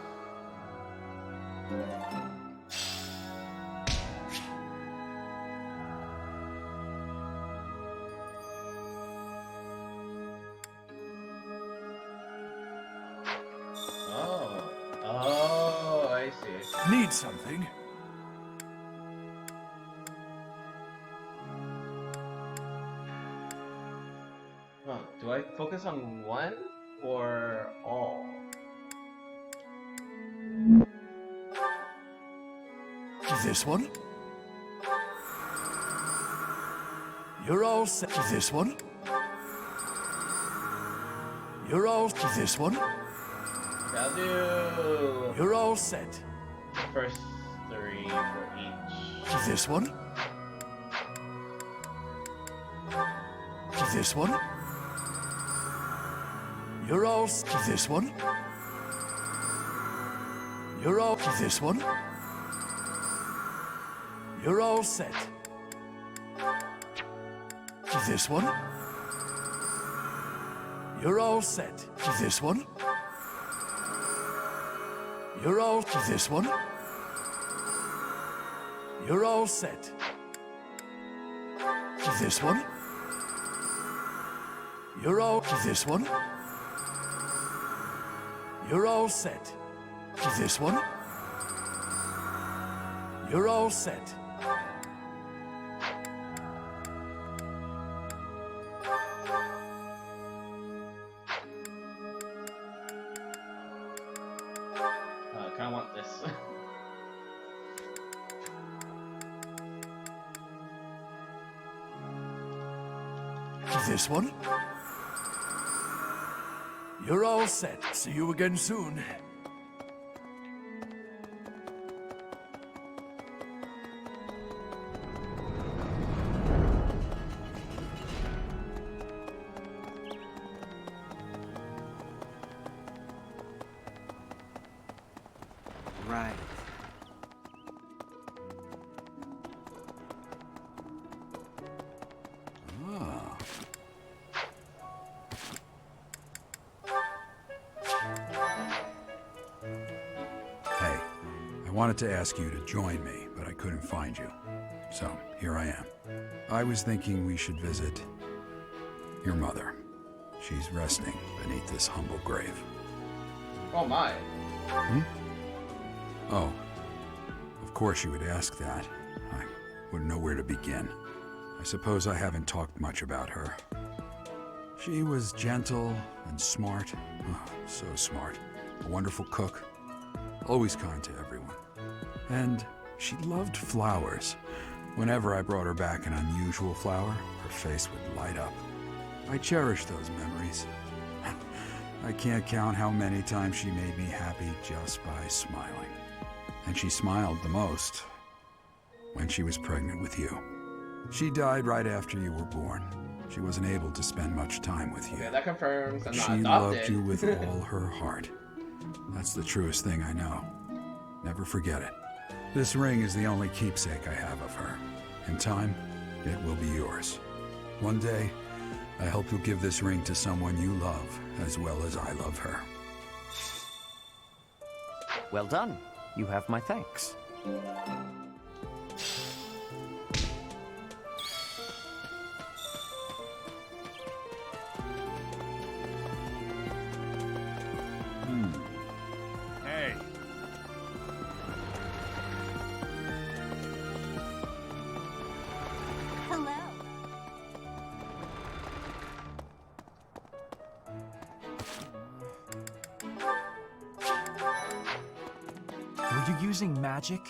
Speaker 1: Oh, I see.
Speaker 7: Need something?
Speaker 1: Huh, do I focus on one or all?
Speaker 7: This one? You're all set. This one? You're all... This one?
Speaker 1: That'll do.
Speaker 7: You're all set.
Speaker 1: First 3 for each.
Speaker 7: This one? This one? You're all... This one? You're all... This one? You're all set. This one? You're all set. This one? You're all... This one? You're all set. This one? You're all... This one? You're all set. This one? You're all set.
Speaker 1: I kinda want this.
Speaker 7: This one? You're all set. See you again soon.
Speaker 3: Right.
Speaker 19: Ah. Hey, I wanted to ask you to join me, but I couldn't find you. So, here I am. I was thinking we should visit your mother. She's resting beneath this humble grave.
Speaker 1: Oh my.
Speaker 19: Hmm? Oh, of course you would ask that. I wouldn't know where to begin. I suppose I haven't talked much about her. She was gentle and smart. Oh, so smart. A wonderful cook. Always kind to everyone. And she loved flowers. Whenever I brought her back an unusual flower, her face would light up. I cherish those memories. I can't count how many times she made me happy just by smiling. And she smiled the most when she was pregnant with you. She died right after you were born. She wasn't able to spend much time with you.
Speaker 1: Okay, that confirms I'm not
Speaker 19: She
Speaker 1: adopted.
Speaker 19: loved you with all her heart. That's the truest thing I know. Never forget it. This ring is the only keepsake I have of her. In time, it will be yours. One day, I hope you'll give this ring to someone you love as well as I love her.
Speaker 15: Well done. You have my thanks.
Speaker 7: Hey.
Speaker 2: Hello.
Speaker 11: Were you using magic?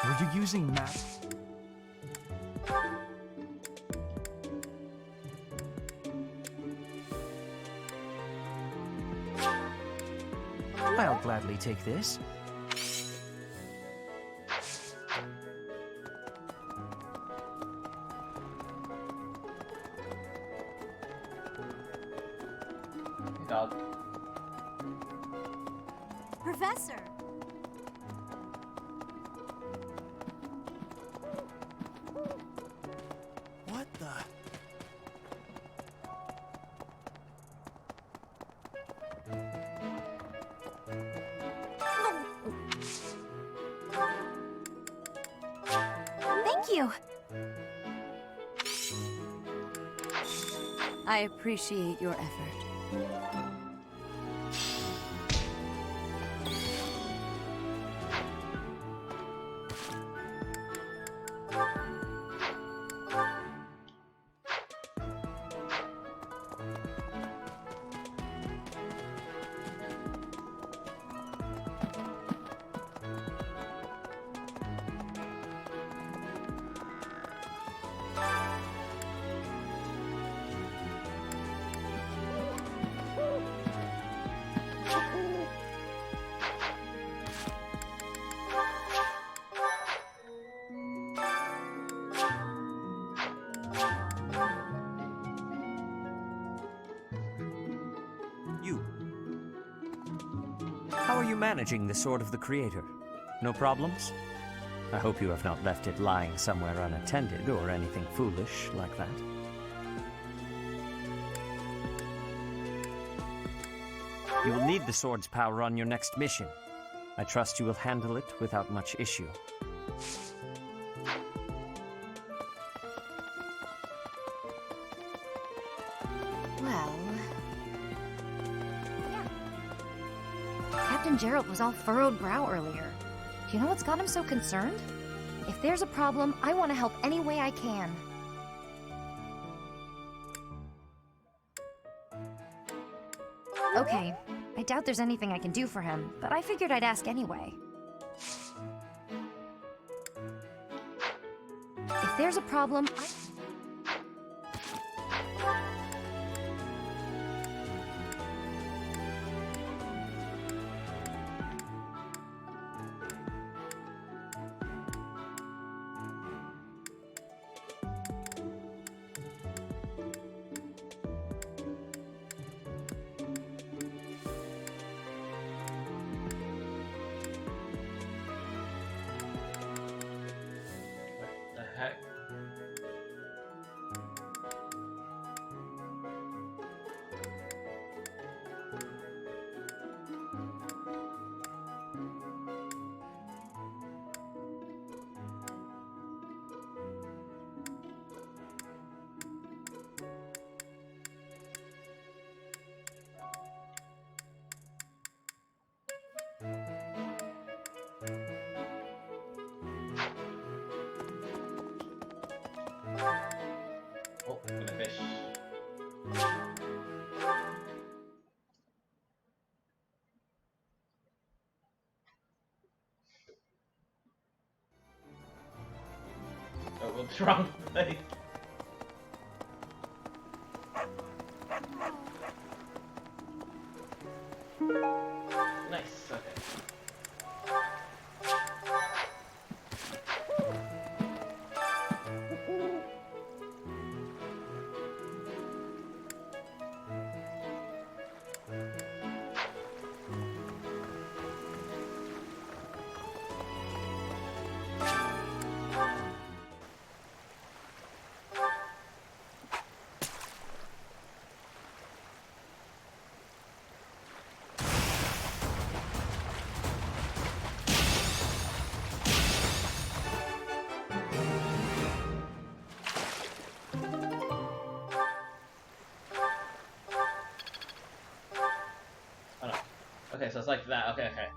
Speaker 11: Were you using magic? I'll gladly take this.
Speaker 1: dog.
Speaker 9: Professor!
Speaker 20: What the?
Speaker 9: Thank you!
Speaker 6: I appreciate your effort.
Speaker 3: You. How are you managing the Sword of the Creator? No problems? I hope you have not left it lying somewhere unattended or anything foolish like that. You will need the sword's power on your next mission. I trust you will handle it without much issue.
Speaker 4: Well... yeah. Captain Gerald was all furrowed brow earlier. Do you know what's got him so concerned? If there's a problem, I want to help any way I can. Okay, I doubt there's anything I can do for him, but I figured I'd ask anyway. If there's a problem,
Speaker 1: The heck? Oh, gonna fish. Oh, what's wrong? Like... Nice, okay. Oh no. Okay, so it's like that. Okay, okay.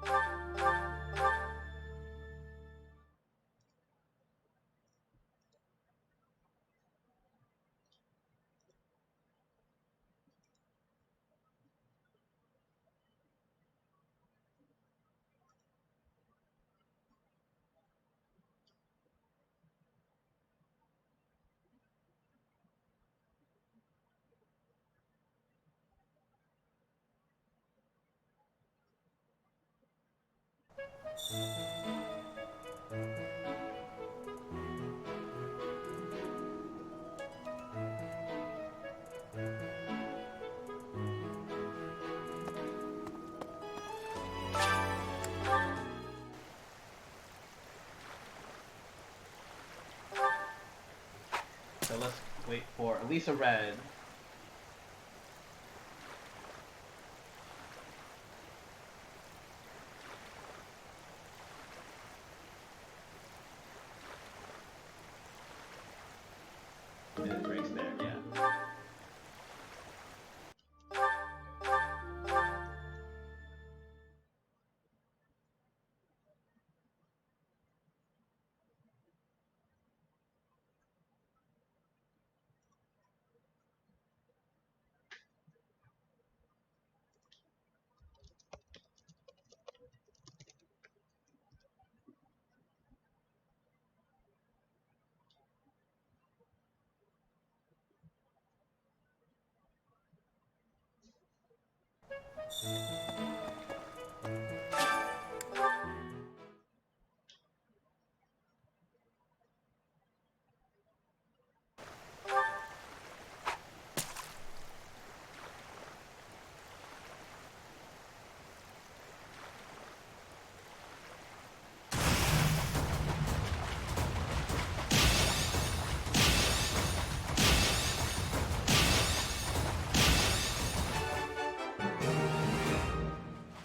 Speaker 1: So let's wait for Elisa Red. And it breaks there, yeah.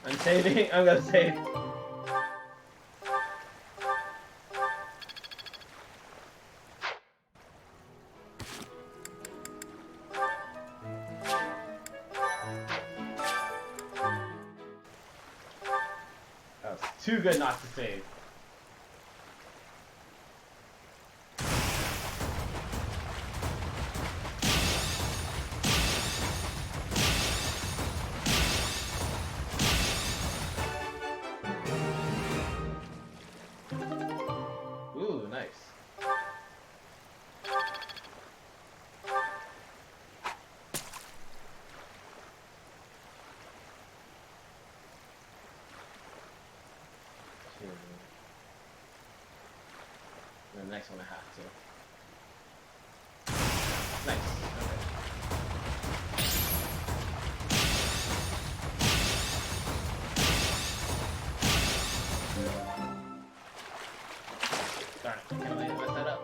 Speaker 1: I'm saving. I'm gonna save. That was too good not to save. Ooh, nice. And the next one I have to. Nice. Okay. Darn it, can't believe I messed that up.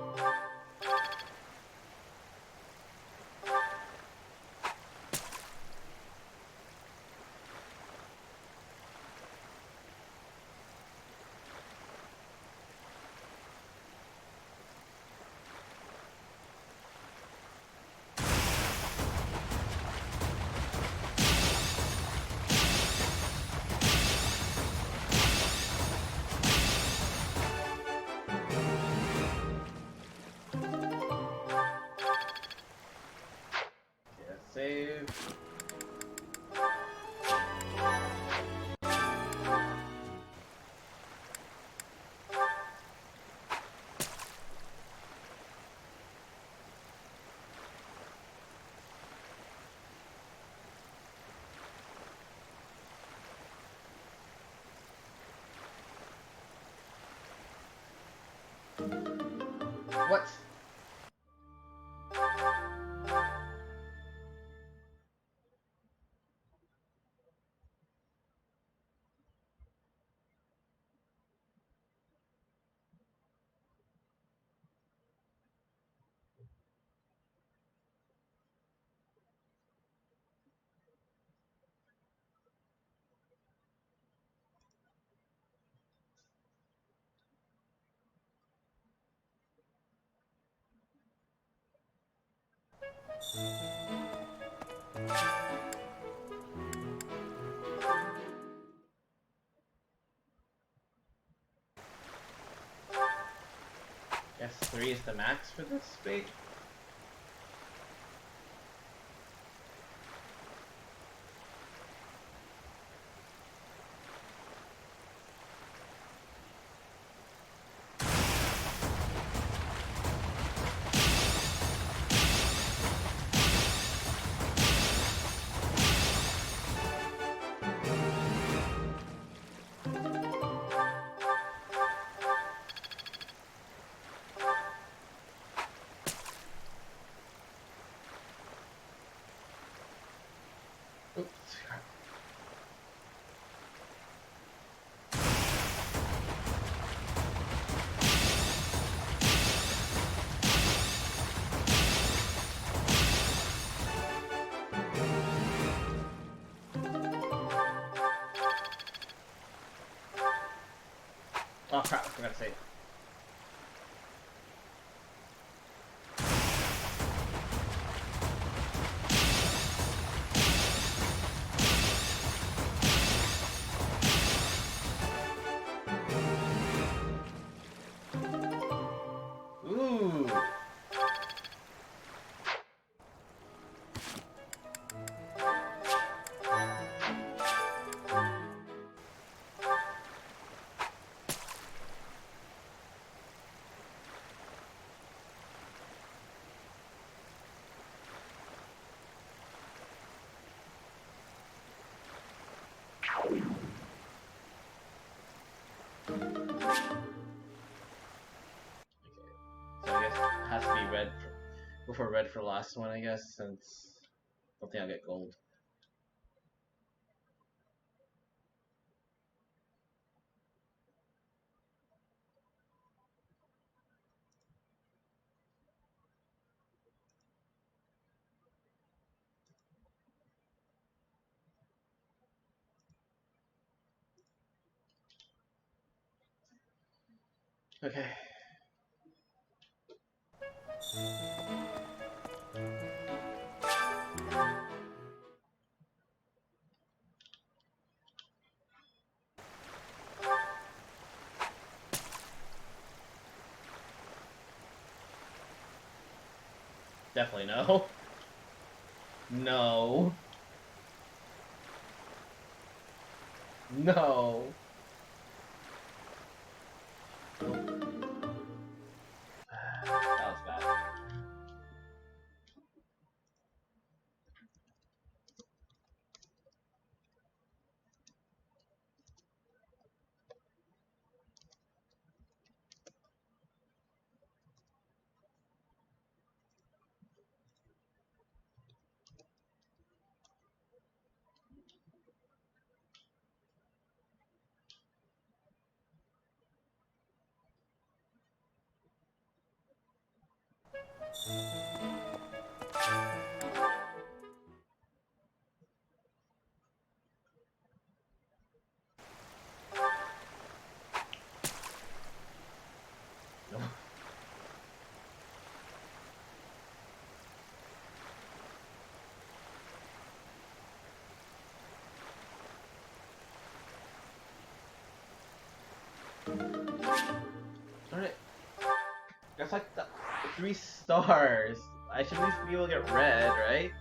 Speaker 1: Save. What? Guess 3 is the max for this bait. Oops. Oh crap, I forgot to say. Ooh. So I guess it has to be red. Go for red for the last one, I guess, since I don't think I'll get gold. Okay. Definitely no. No. No. That was bad. No. Darn it. That's like the 3 stars. I should at least be able to get red, right?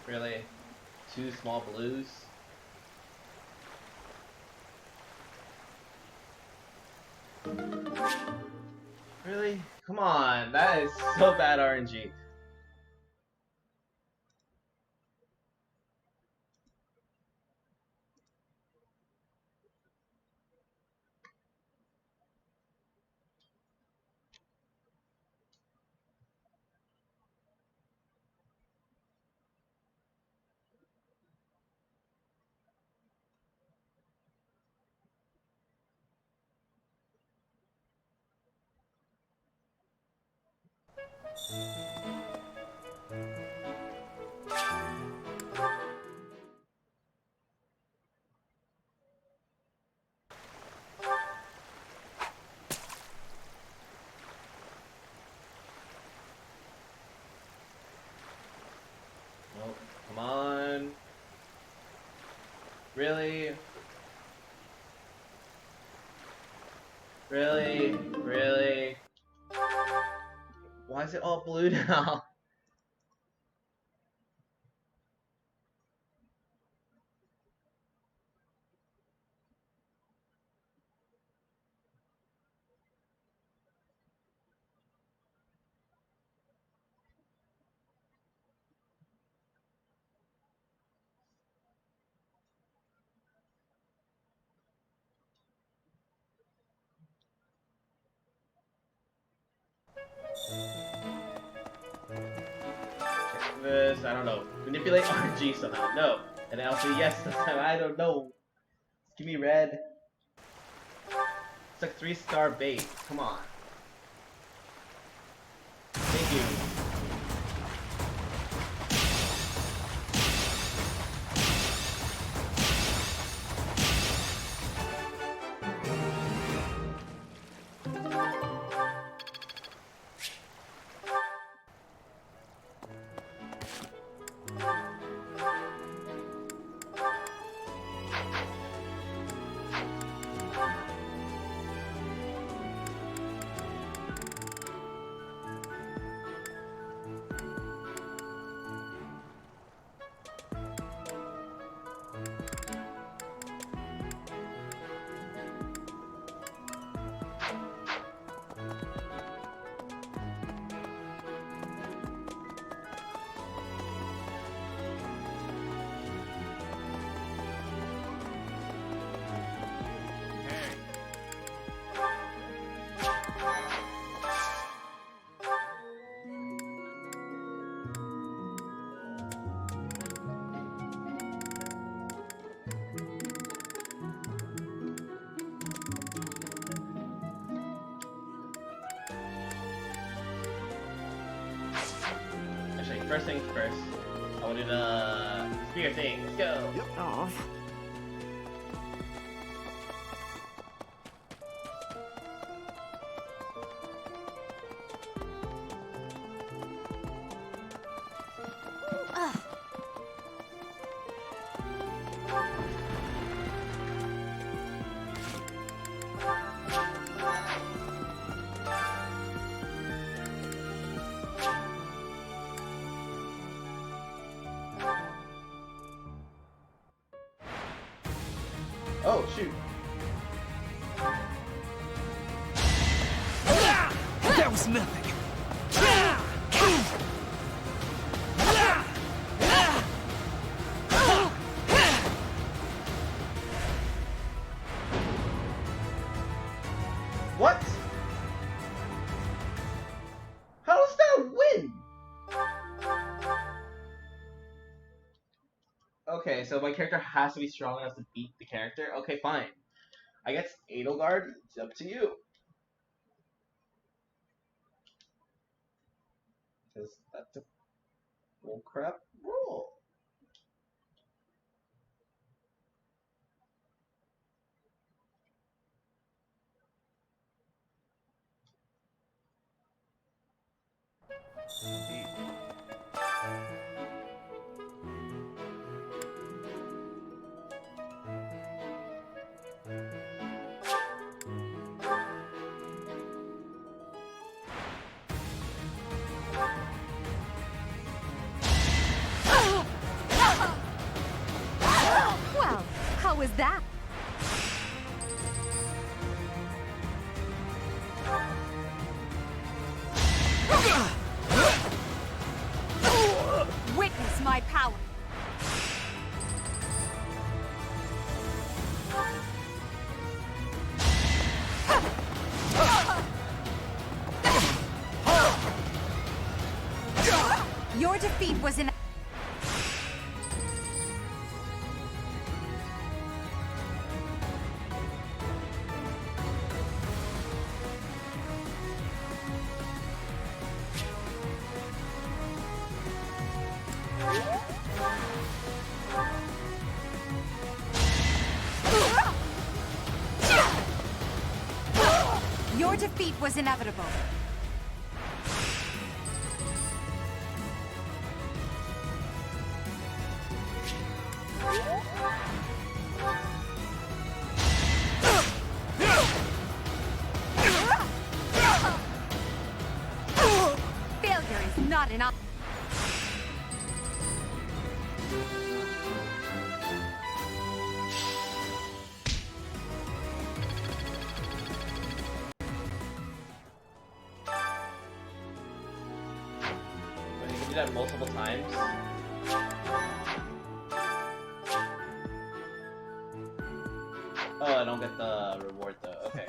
Speaker 1: Really? 2 small blues? Really? Come on, that is so bad RNG. Nope. Come on. Really? Really? Really? Why is it all blue now? this, I don't know, manipulate RNG somehow. No. And then I'll say yes this time. I don't know. Give me red. It's like 3-star bait. Come on. Thank you. Actually, first things first. I want to do the spear thing. Let's go.
Speaker 12: Yep. Oh.
Speaker 1: Oh, shoot.
Speaker 3: That was nothing.
Speaker 1: What? How does that win? Okay, so my character has to be strong enough to beat the character? Okay, fine. I guess Edelgard, it's up to you. Because that's a bullcrap rule.
Speaker 12: Well, how was that? Witness my power. Your defeat was in. Your defeat was inevitable. Failure is not an option.
Speaker 1: When you can do that multiple times. Oh, I don't get the reward though. Okay.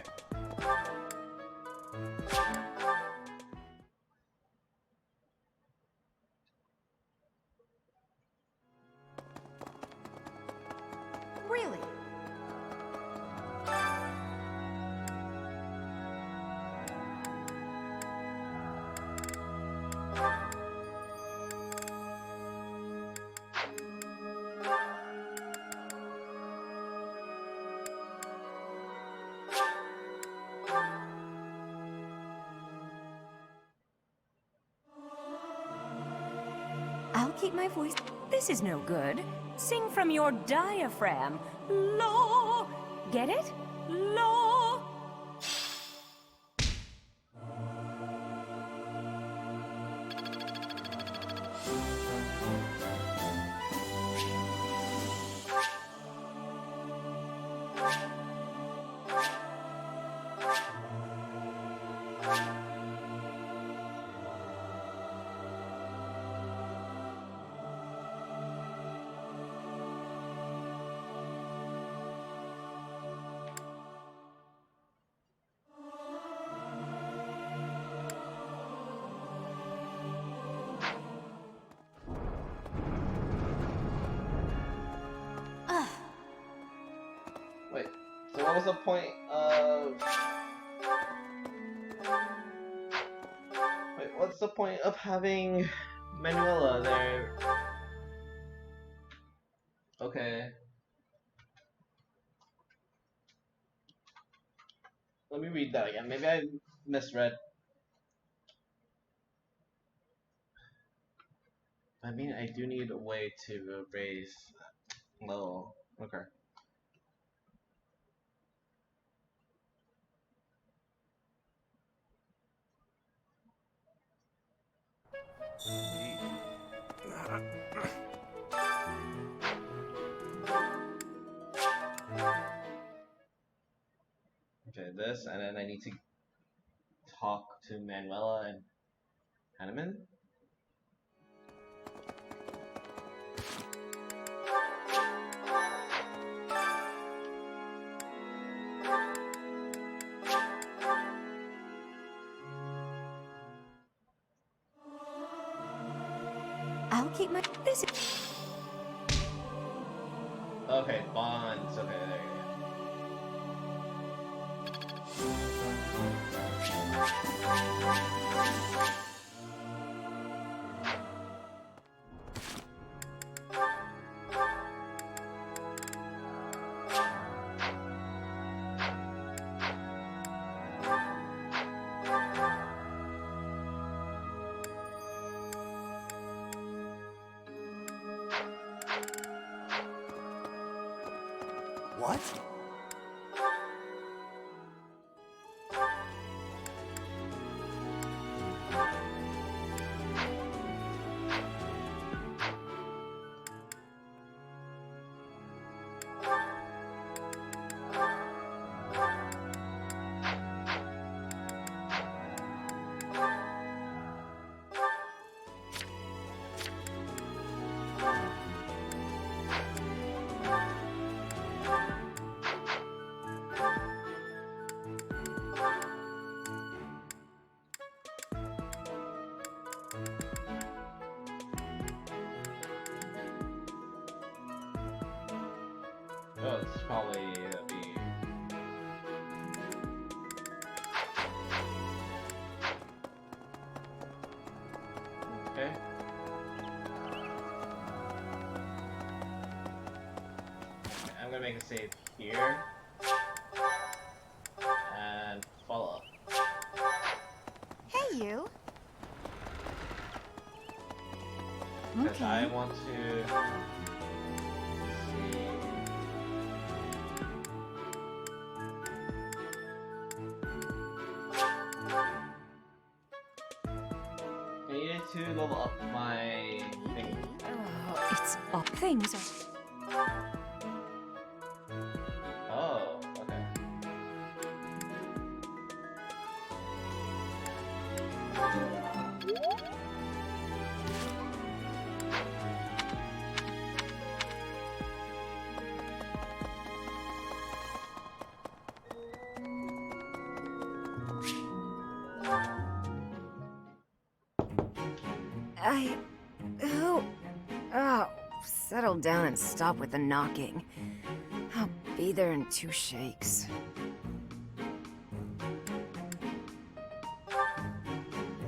Speaker 12: keep my voice. This is no good. Sing from your diaphragm. Law. Get it? Law.
Speaker 1: Wait, so what was the point of... Wait, what's the point of having Manuela there? Okay. Let me read that again. Maybe I misread. I mean, I do need a way to raise level. Okay. Okay, this, and then I need to talk to Manuela and Hanneman.
Speaker 12: I'll keep my. This.
Speaker 1: Okay, bonds. Okay, there you
Speaker 3: What?
Speaker 1: Oh, it's probably the... Okay. I'm gonna make a save here. And follow up.
Speaker 4: Hey, you.
Speaker 1: Because I want to... see... I needed to level up my thing.
Speaker 12: Oh, it's all things are.
Speaker 1: Oh, okay.
Speaker 12: Oh, settle down and stop with the knocking. I'll be there in 2 shakes.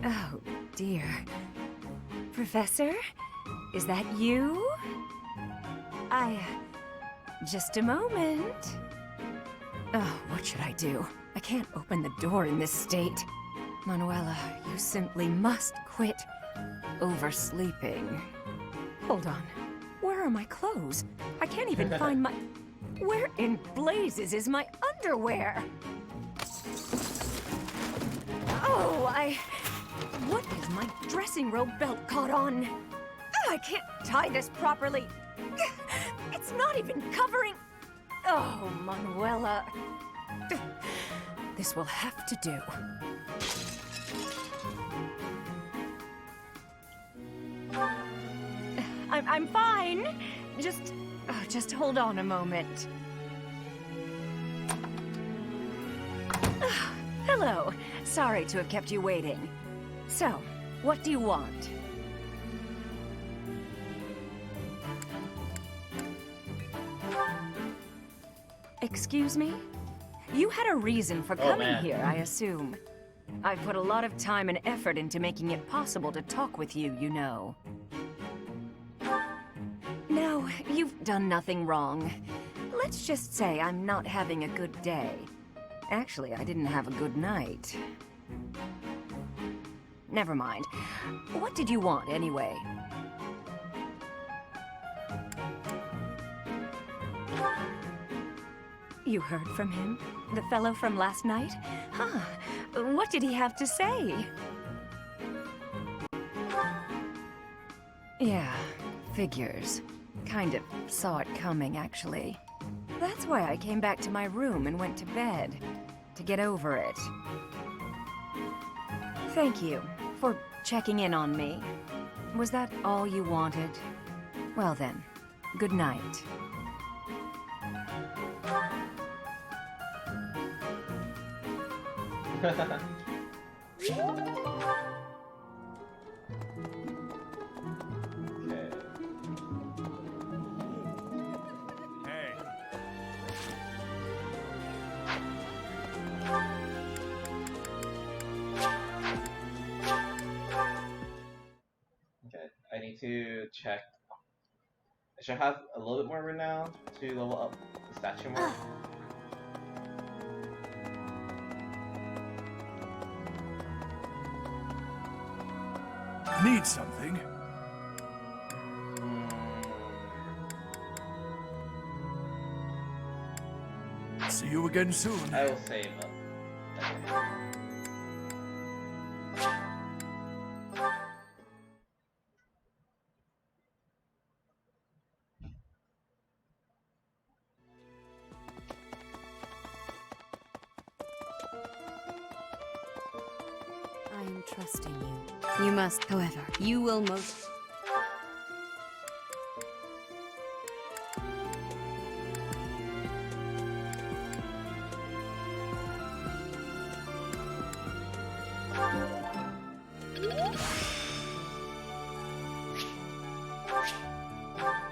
Speaker 12: Oh, dear. Professor? Is that you? Just a moment. Oh, what should I do? I can't open the door in this state. Manuela, you simply must quit oversleeping. Hold on. Where are my clothes? I can't even find my... Where in blazes is my underwear? Oh, What is my dressing robe belt caught on? I can't tie this properly. It's not even covering... Oh, Manuela. This will have to do. I'm fine. Just hold on a moment. Hello. Sorry to have kept you waiting. So, what do you want? Excuse me? You had a reason for coming here, I assume. I've put a lot of time and effort into making it possible to talk with you, you know. No, you've done nothing wrong. Let's just say I'm not having a good day. Actually, I didn't have a good night. Never mind. What did you want, anyway? You heard from him? The fellow from last night? Huh. What did he have to say? Yeah, figures. Kind of saw it coming, actually. That's why I came back to my room and went to bed. To get over it. Thank you for checking in on me. Was that all you wanted? Well then, good night.
Speaker 1: Okay, I need to check. I should have a little bit more renown to level up the statue more.
Speaker 7: Need something? See you again soon.
Speaker 1: I will save up.
Speaker 6: I am trusting you. You must, however, you will most...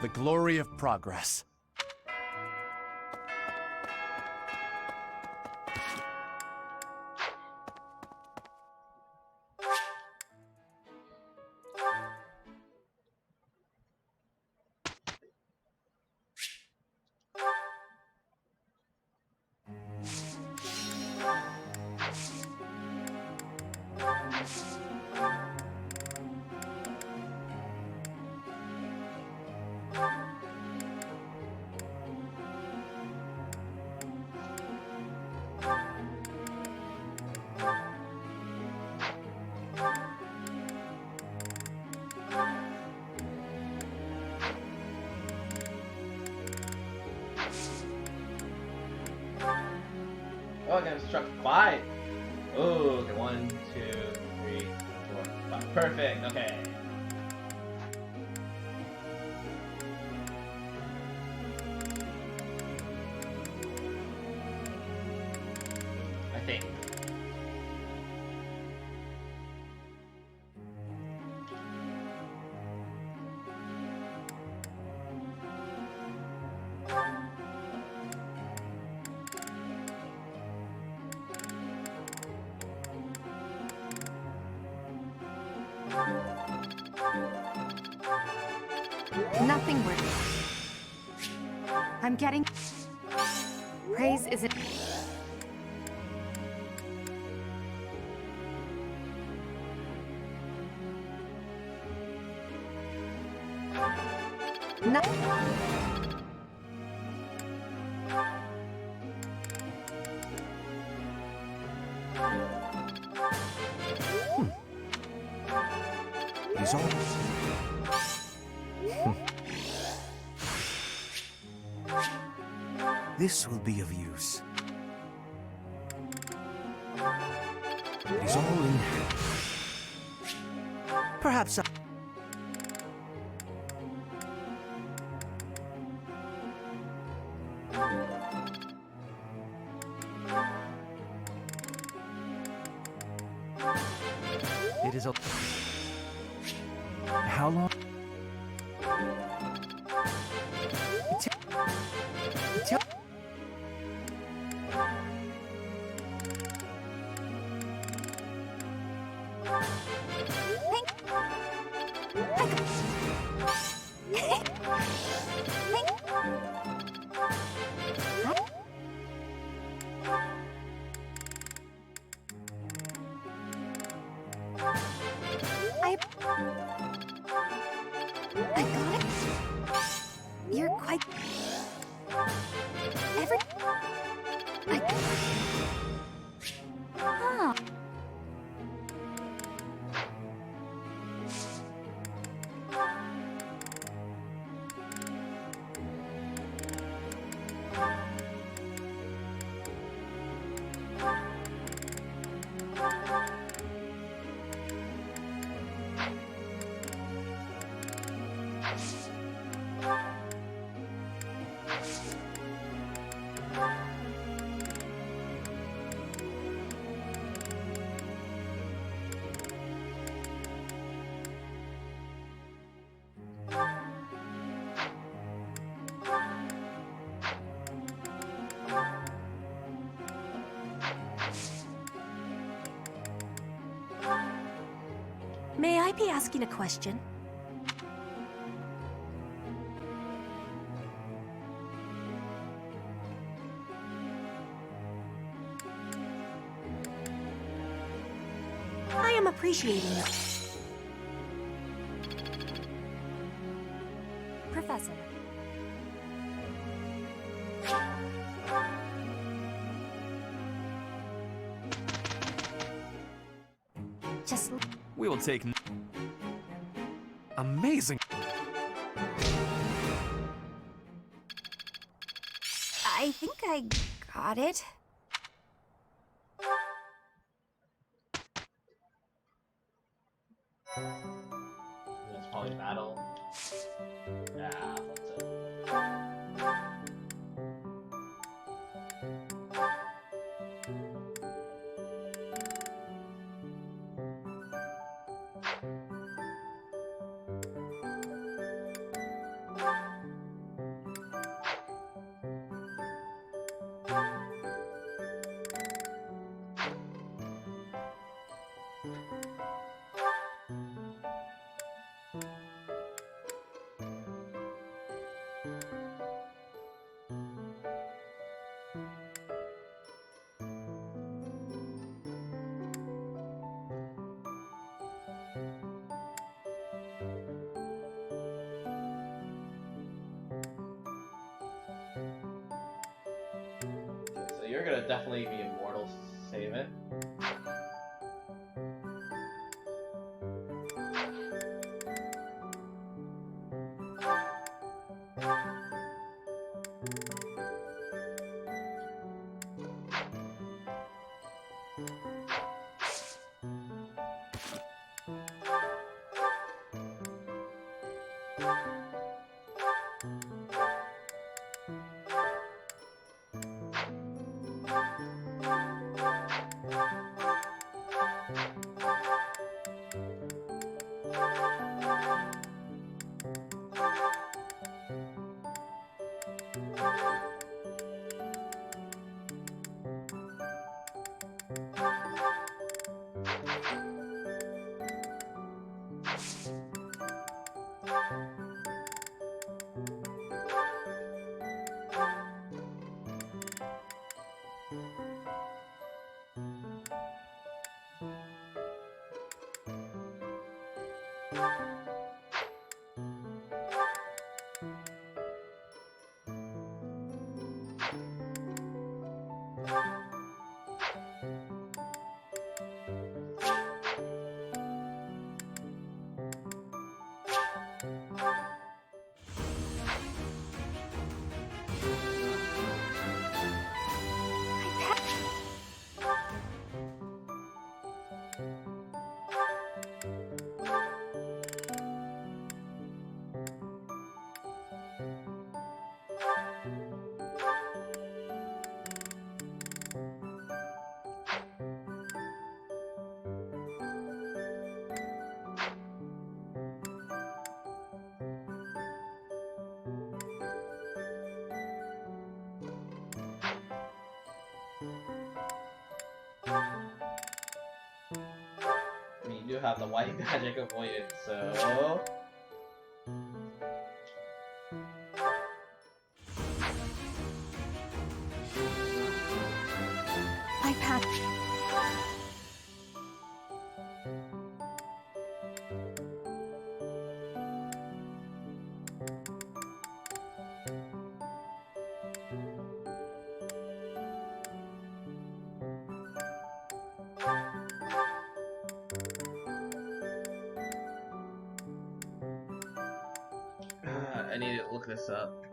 Speaker 16: The glory of progress.
Speaker 1: Oh, I got struck 5. Oh, okay. 1, 2, 3, 4, 5. Perfect. Okay. I think.
Speaker 9: Nothing works. I'm getting... Praise isn't...
Speaker 13: No.
Speaker 21: He's all... This will be of use. He's all in. Perhaps I...
Speaker 18: It is a... How long?
Speaker 2: I got it. You're quite... Every... Huh.
Speaker 13: May I be asking a question? I am appreciating it.
Speaker 4: Professor.
Speaker 2: Just...
Speaker 18: We will take... Amazing!
Speaker 2: I think I got it.
Speaker 1: It's probably battle. Yeah, I thought so. So you're gonna definitely be immortal, save it. have the white magic avoided, so...
Speaker 4: iPad.
Speaker 1: I need to look this up.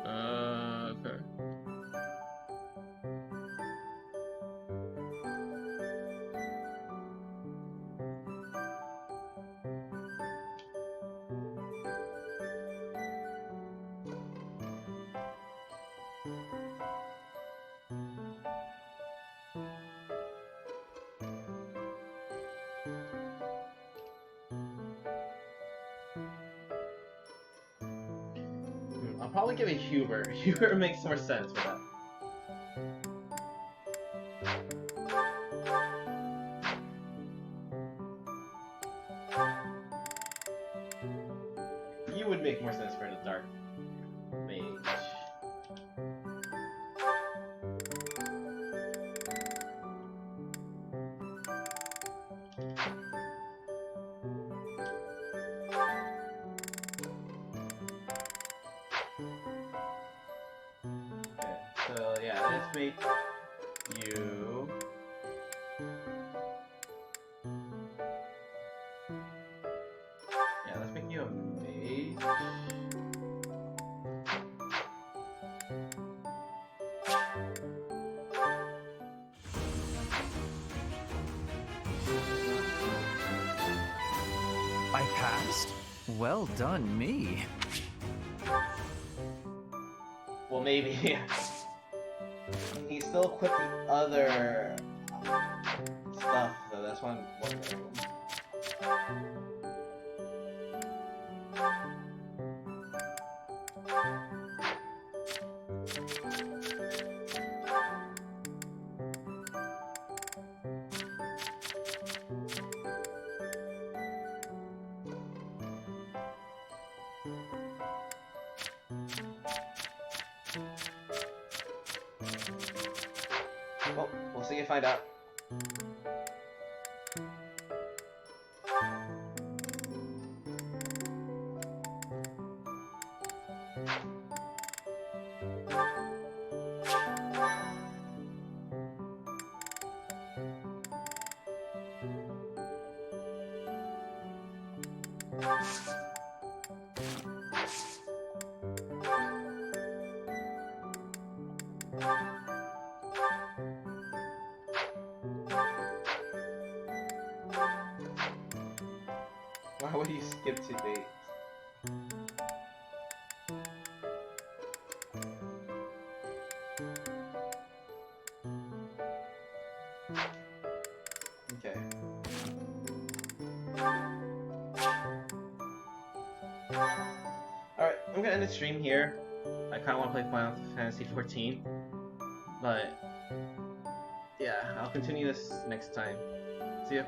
Speaker 1: Okay. I'll probably give it Hubert. Hubert makes more sense for that. You would make more sense for the dark mage. So yeah, let's make you let's make you a mage.
Speaker 18: I passed? Well done, me.
Speaker 1: Well, maybe. He's still equipped with other stuff, so that's why I'm wondering. Well, we'll see and find out. Why would you skip 2 dates? Okay. Alright, I'm gonna end the stream here. I kinda wanna play Final Fantasy 14. But yeah, I'll continue this next time. See ya.